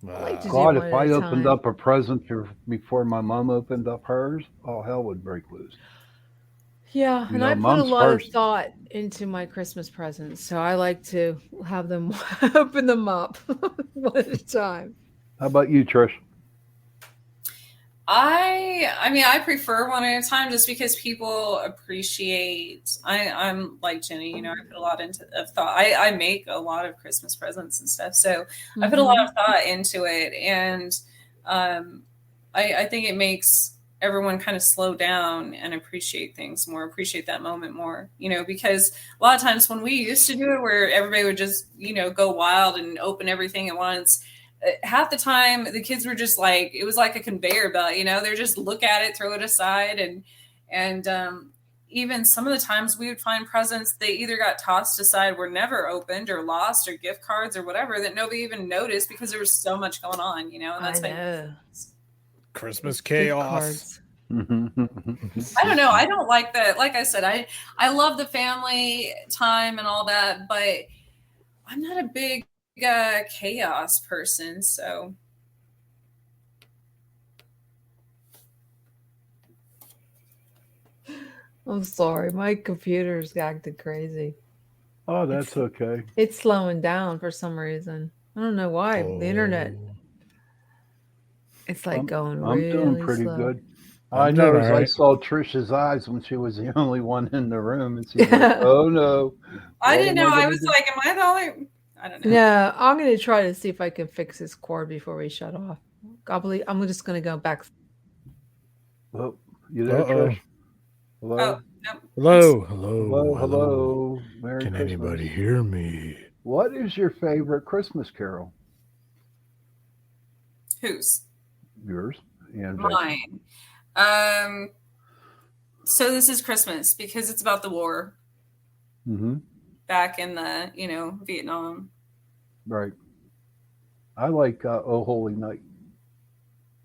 I like to do God, one if at I a opened time. up a present before my mom opened up hers, all hell would break loose. Yeah, You and know, I put a mom's lot first. of thought into my Christmas presents, so I like to have them open them up one at a time. How about you, Trish? I prefer one at a time just because people appreciate. I'm like Jenny, I put a lot of thought. I make a lot of Christmas presents and stuff, so I put a lot of thought into it, and I think it makes everyone kind of slow down and appreciate things more, appreciate that moment more, because a lot of times when we used to do it where everybody would just, go wild and open everything at once, half the time the kids were just like, it was like a conveyor belt, they're just look at it, throw it aside. And even some of the times we would find presents, they either got tossed aside, were never opened or lost, or gift cards or whatever that nobody even noticed because there was so much going on, and that's I know. Christmas Gift chaos. cards. I don't know. I don't like that. Like I said, I love the family time and all that, but I'm not a big chaos person. So I'm sorry, my computer's acting crazy. Oh, that's okay. It's slowing down for some reason. I don't know why. The internet. It's like going really I'm doing pretty slow. good. I'm I doing noticed all I right. saw Trisha's eyes when she was the only one in the room, and she's like, "Oh no!" I What didn't am know. I gonna was do? like, am I the only? I don't know. No, I'm going to try to see if I can fix this cord before we shut off. I'm just going to go back. Oh, you there, Uh-oh. Trish? Hello? Oh, no. Hello. Merry Can Christmas. anybody hear me? What is your favorite Christmas carol? Whose? Yours? And Mine. So this is Christmas because it's about the war back in the, Vietnam. Right. I like Oh Holy Night.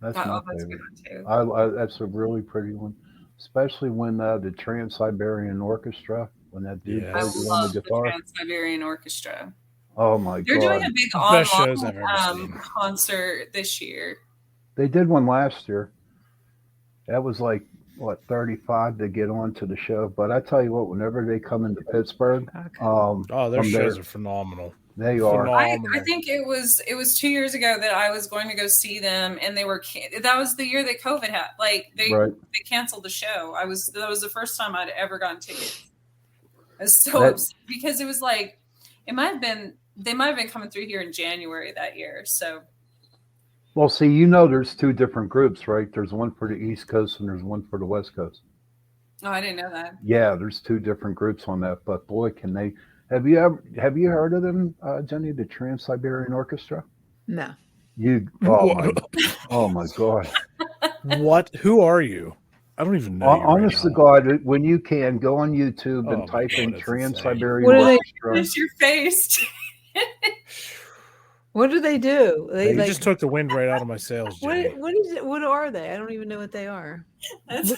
That's my That's a favorite. good one too. That's a really pretty one, especially when the Trans-Siberian Orchestra, when that dude Yes. I plays it on love the the guitar. Trans-Siberian Orchestra. Oh my They're God. doing a big Best shows I've ever online seen. concert this year. They did one last year. That was like, what, 35 to get onto the show. But I tell you what, whenever they come into Pittsburgh, Oh, their from shows there, are phenomenal. they are. Phenomenal. I think it was 2 years ago that I was going to go see them, and they were that was the year that COVID happened. Like they canceled the show. That was the first time I'd ever gotten tickets. I was so upset because it was like they might have been coming through here in January that year. So Well, see, there's two different groups, right? There's one for the East Coast and there's one for the West Coast. oh, I didn't know that. Yeah, there's two different groups on that. But boy, can they! Have you heard of them, Jenny? The Trans-Siberian Orchestra? No. Oh my God! What? Who are you? I don't even know. Honest to God, when you can go on YouTube and Oh my type God, in that's Trans-Siberian What are they- Orchestra. It's your face. What do they do? You just took the wind right out of my sails, Jenny. What are they? I don't even know what they are. I You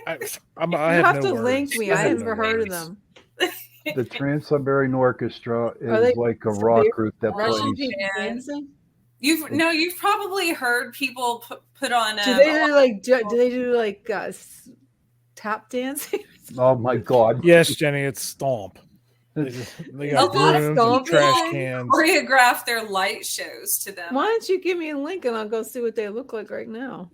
have have no to words. link me. I I have never no heard of words. them. The Trans-Siberian Orchestra Are they is like a rock group that Russian plays. people dancing? You've probably heard people put on. Do they do like tap dancing? Oh my God! Yes, Jenny, it's Stomp. They A got lot of brooms and stomping trash things. cans. choreograph their light shows to them. Why don't you give me a link and I'll go see what they look like right now?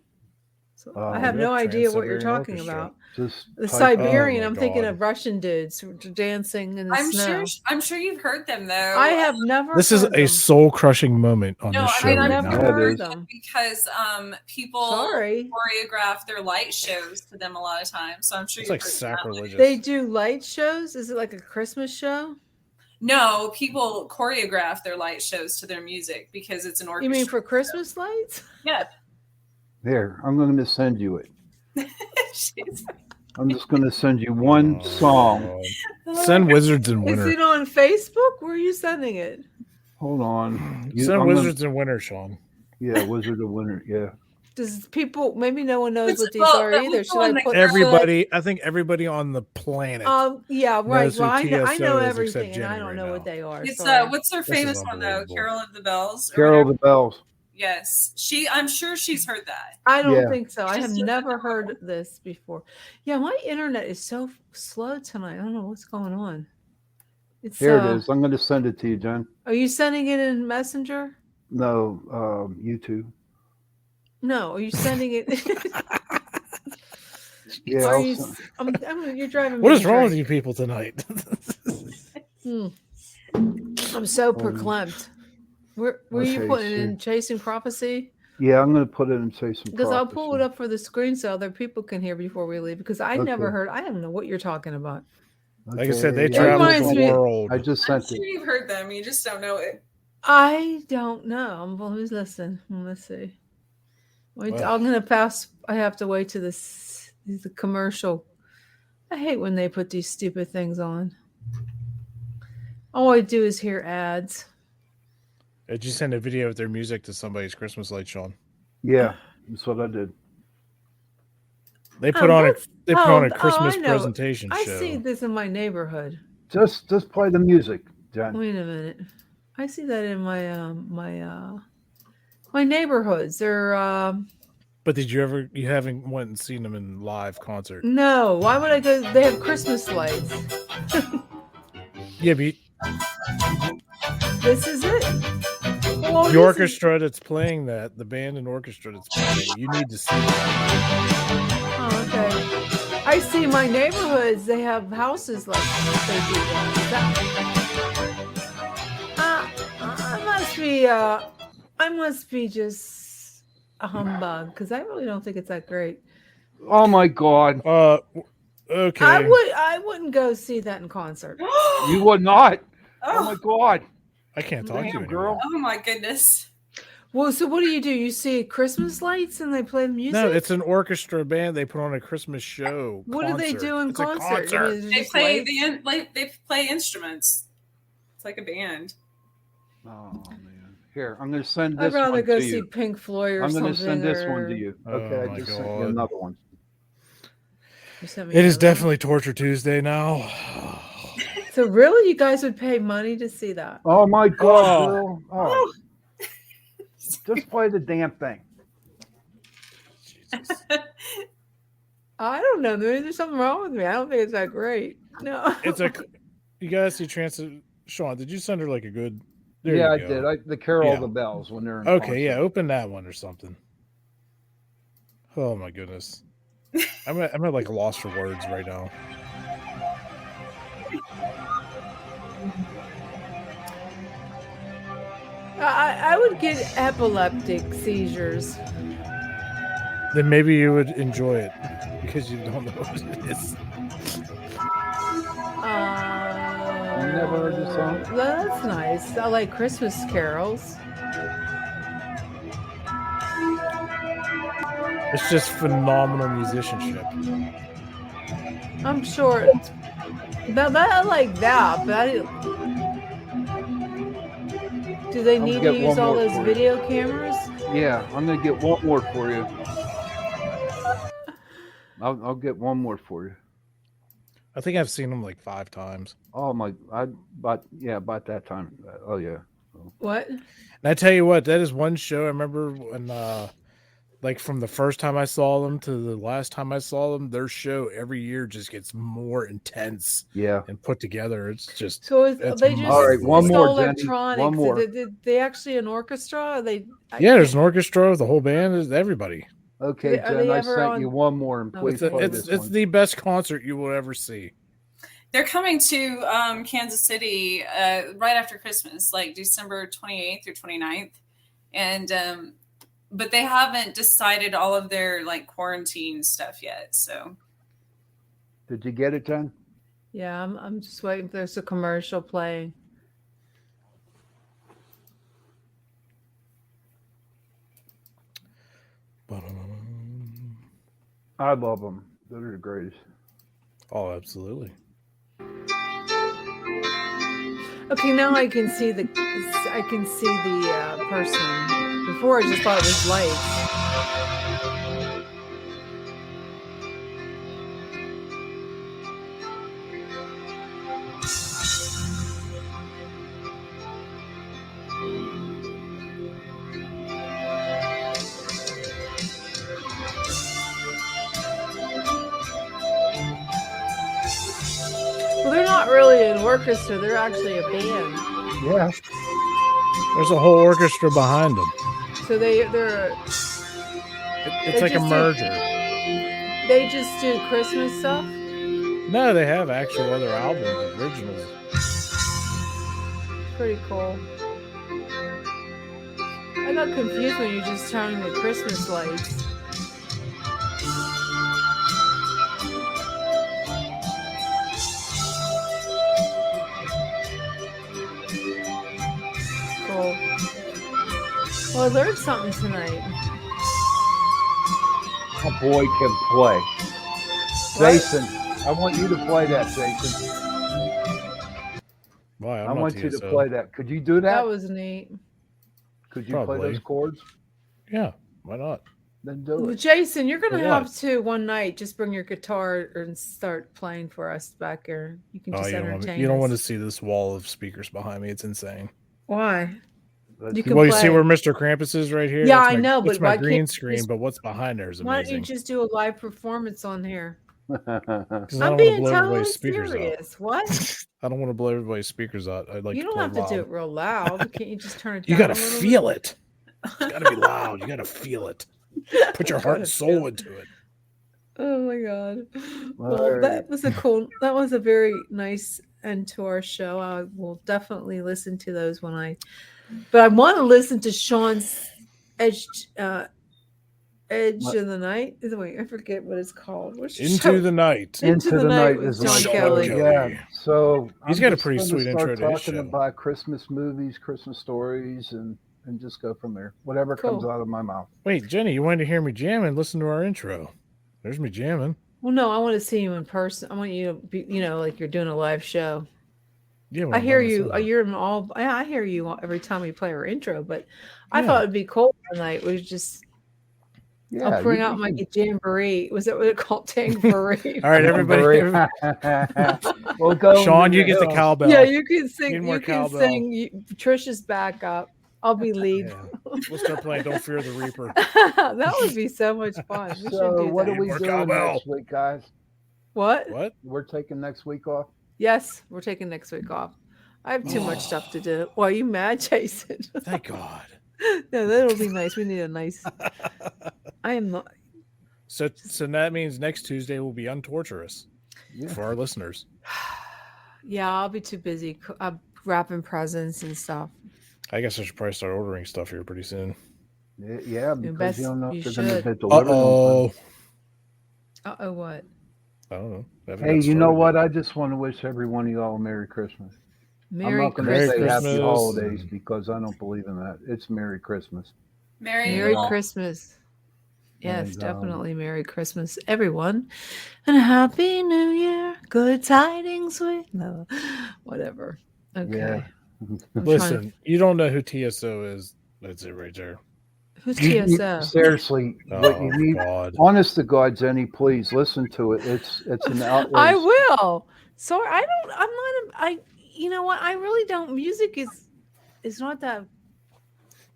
So I Oh, have you no have idea what you're Trans-Siberian talking Orchestra. about. Just The type- Siberian, my I'm thinking God. of Russian dudes who are dancing in the I'm snow. sure you've heard them though. I have never This is heard a them. soul-crushing moment on No, this I show mean, right I've now. never Yeah, it heard is. them. because people Sorry. choreograph their light shows to them a lot of times. So I'm sure It's you've like heard that. sacrilegious. They do light shows? Is it like a Christmas show? No, people choreograph their light shows to their music because it's an orchestra. You mean for Christmas lights? Yeah. There, I'm going to send you it. Jeez. I'm just going to send you one song. Send Wizards in Is Winter. it on Facebook? Where are you sending it? Hold on. Send I'm Wizards in Winter, Sean. Yeah, Wizard of Winter. Yeah. Does people maybe no one knows It's- what these well, are that either? was Should the I one that put Everybody, I think everybody on the planet. yeah, right. knows who Well, I know TSO is, everything, except and I Jenny don't right know now. what they are. It's sorry. what's her This famous is one though? unbelievable. Carol of the Bells. or Carol of whatever. the Bells. Yes, I'm sure she's heard that. I don't Yeah. think so. I She have just doesn't never know. heard this before. Yeah, my internet is so slow tonight. I don't know what's going on. It's Here it is. I'm going to send it to you, Jen. Are you sending it in Messenger? No, YouTube. No, are you sending it? Yeah. Are I'll you? send- You're driving me. What is to wrong with drink. you people tonight? I'm so proclaimed. Where are you Okay, putting it see. in Chasing Prophecy? Yeah, I'm going to put it in Say Some Because I'll pull it Prophecy. up for the screen so other people can hear before we leave. Because I never Okay. heard. I don't know what you're talking about. Like I said, they Okay, travel reminds the me- world. I just I'm sent sure it. you've heard them. You just don't know it. I don't know. Well, who's listening? Let's see. Wait, Well. I'm gonna pass. I have to wait to this. The commercial. I hate when they put these stupid things on. All I do is hear ads. Did you send a video of their music to somebody's Christmas light, Sean? Yeah, that's what I did. They put on a I Christmas know. presentation I show. see this in my neighborhood. Just play the music, Jen. Wait a minute. I see that in my my neighborhoods. They're But you haven't went and seen them in live concert? no. Why would I go? They have Christmas lights. Yeah, but This is it. Well, the this orchestra that's playing that, the band and orchestra that's playing, you need to see that. Oh, okay. I see my neighborhoods. They have houses like they do that. I must be just a humbug because I really don't think it's that great. Oh my God, Okay. I wouldn't go see that in concert. you would not. Oh my Oh, God, I can't talk to you damn, anymore. girl. oh my goodness. Well, so what do? You see Christmas lights and they play the music? No, it's an orchestra band. They put on a Christmas show. What do they concert. do in It's a concert? concert. I mean, is it They just play lights? they play instruments. It's like a band. Oh man, here I'm going to send I'd this rather one go to see you. Pink Floyd or I'm something. going to send this one or- to you. Oh, Okay, my I just sent God. you another one. You sent me It is another one? definitely Torture Tuesday now. So really, you guys would pay money to see that? Oh my God, Oh. girl. Oh. Just play the damn thing. Jesus. I don't know. Maybe there's something wrong with me. I don't think it's that great. No. You guys see Sean, did you send her like a good? There Yeah, I you go. did. The Carol Yeah. of the Bells when they're in Okay, yeah, concert. open that one or something. Oh my goodness. I'm at like a loss for words right now. I would get epileptic seizures. Then maybe you would enjoy it because you don't know what it is. You never heard the song? Well, that's nice. I like Christmas carols. It's just phenomenal musicianship. I'm sure. But I like that. But do they I'm need gonna to get use one all more those for you. video cameras? Yeah, I'm gonna get one more for you. I'll get one more for you. I think I've seen them like 5 times. Oh my! About that time. Oh yeah. What? And I tell you what, that is one show I remember when like from the first time I saw them to the last time I saw them, their show every year just gets more intense Yeah. and put together. It's just So it's they just All right, one it's more, all Jenny. electronics. One more. Did they actually an orchestra? Are they? yeah. There's an orchestra, the whole band, is everybody. Okay, Are Jen, they I ever sent on- you one more, and please Okay. play It's this one. the best concert you will ever see. They're coming to Kansas City right after Christmas, like December 28th or 29th. And but they haven't decided all of their like quarantine stuff yet. So Did you get it, Jen? Yeah, I'm just waiting. There's a commercial playing. I love them. They're the greatest. Oh, absolutely. Okay, now I can see the person. Before I just thought it was lights. Well, they're not really an orchestra. They're actually a band. Yeah. There's a whole orchestra behind them. So they're It's like a just do- merger. they just do Christmas stuff. No, they have actual other albums, originals. Pretty cool. I got confused when you just turned the Christmas lights. Cool. Well, I learned something tonight. A boy can play. Jason, I want you to play that, Jason. Why? I want you to play that. Could you do that? That was neat. Could you Probably. play those chords? Yeah, why not? Then do Well, it. Jason, you're gonna For have what? to one night just bring your guitar and start playing for us back here. You can just entertain you don't us. want to see this wall of speakers behind me. It's insane. Why? Let's You see. can Well, you see play. where Mr. Krampus is right here? Yeah, That's I my- know, that's but my why green can't you screen, just- but what's behind there is Why don't you amazing. just do a live performance on here? 'Cause I I'm don't want to being blow totally everybody's speakers serious. What? out. I don't want to blow everybody's speakers out. I'd like You to don't play have to loud. do it real loud. Can't you just turn it You down? got to a little feel it. It's got to be loud. You got to feel it. bit? Put your I heart gotta and feel soul it. into it. Oh my god. Well, Alright. that was that was a very nice end to our show. I will definitely listen to those but I want to listen to Sean's Edge What? of the Night. Wait, I forget what it's called. What's your Into show? the night. Into the Night is with my John Sean Kelly. Kelly. Yeah. So He's I'm got a just pretty gonna sweet start intro to his talking show. about Christmas movies, Christmas stories, and just go from there. Whatever comes Cool. out of my mouth. Wait, Jenny, you wanted to hear me jamming? Listen to our intro. There's me jamming. Well, no, I want to see you in person. I want you to be, like you're doing a live show. Yeah, I hear you. You're in all. I hear you every time we play our intro. But I Yeah. thought it'd be cool tonight. We just. Yeah, I'll bring you out my can- jamboree. Was that what it called? Jamboree. All right, everybody. We'll go. Sean, into you get the hills. cowbell. Yeah, you can sing. Need more You can cowbell. sing. Trisha's back up. I'll be lead. Yeah. We'll start playing Don't Fear the Reaper. That would be so much fun. We should So do what that. are we More doing cowbell. next week, guys? What? What? We're taking next week off. Yes, we're taking next week off. I have too much stuff to do. Well, are you mad, Jason? Thank God. No, that'll be nice. We need a nice. I am not. So that means next Tuesday will be untorturous Yeah. for our listeners. Yeah, I'll be too busy wrapping presents and stuff. I guess I should probably start ordering stuff here pretty soon. Yeah, because you don't know you if they're going to should. get delivered. on time. Oh, what? I don't know. I haven't Hey, got you know started what? yet. I just want to wish every one of y'all a Merry Christmas. I'm Merry not going to Christmas. say Merry Happy Christmas. Holidays because I don't believe in that. It's Merry Christmas. Merry Well, Christmas. Yes, And, definitely Merry Christmas, everyone. And a Happy New Year. Good tidings with no, whatever. Okay. Yeah. I'm trying Listen, you don't know who TSO is. That's it right there. Who's You- TSO? seriously, what Oh, you need, God. honest to God, Jenny, please listen to it. It's an outrage. I will. Sorry, I'm not. You know what? I really don't. Music is not that.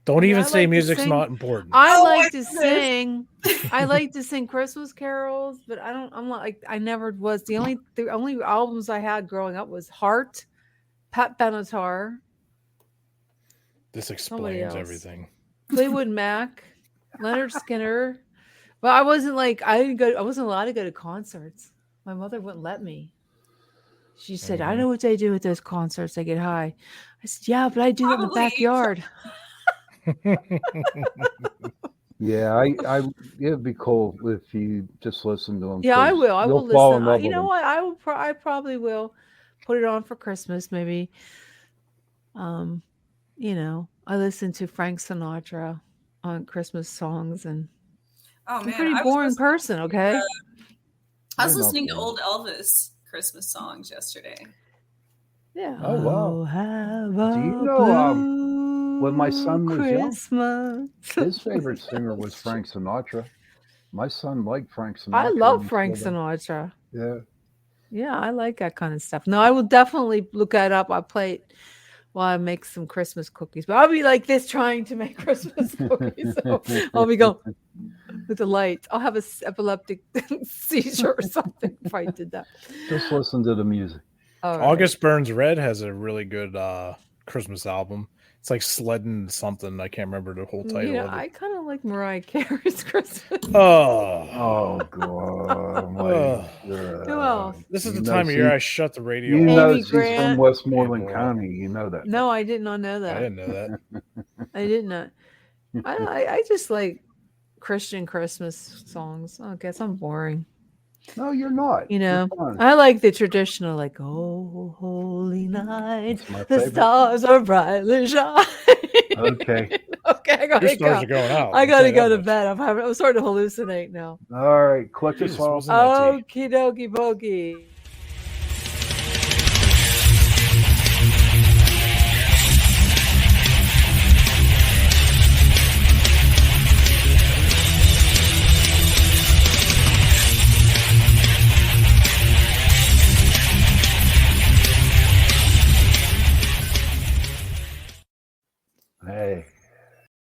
Don't mean, even I say like to music's sing- not important. I Oh, like my to goodness. sing. I like to sing Christmas carols, but I'm like I never was. The only albums I had growing up was Heart, Pat Benatar, This somebody explains else. everything. Fleetwood Mac, Leonard Skinner. But I wasn't like I wasn't allowed to go to concerts. My mother wouldn't let me. She said, "I know what they do at those concerts. They get high." I said, "Yeah, but I do that in the Probably. backyard." Yeah, it'd be cool if you just listen to them. Yeah, I will. I will You'll fall listen. in love You with know them. what? I probably will put it on for Christmas. Maybe. I listen to Frank Sinatra on Christmas songs, and Oh I'm a man, pretty I was boring listening, person. Okay. I was You're not listening to boring. old Elvis Christmas songs yesterday. Yeah. Oh, wow. Have Do you a know, when my son blue was young, Christmas. his favorite singer was Frank Sinatra. My son liked Frank Sinatra. I love and Frank still does. Sinatra. Yeah. Yeah, I like that kind of stuff. No, I will definitely look that up. I'll play it while I make some Christmas cookies. But I'll be like this trying to make Christmas cookies. So I'll be going with the lights. I'll have a epileptic seizure or something if I did that. Just listen to the music. All right. August Burns Red has a really good Christmas album. It's like Sledding something. I can't remember the whole title of it. I kind of like Mariah Carey's Christmas. Oh, God. My God. Who else? This is You the know, time of year I shut the radio You off. know Amy she's from Grant. Westmoreland Yeah, boy. County. You know that. No, I did not know I that. didn't know that. I did not. I just like Christian Christmas songs. I guess I'm boring. No, you're not. You know, You're fine. I like the traditional, like, "Oh, holy night, That's my the favorite. stars are brightly shining." Okay. Okay, I gotta Your stars go. are going out. I I'll gotta tell go you to that bed. I'm starting to hallucinate now. All right. Click us Jesus, off. wasn't that deep? Okie dokie pokey.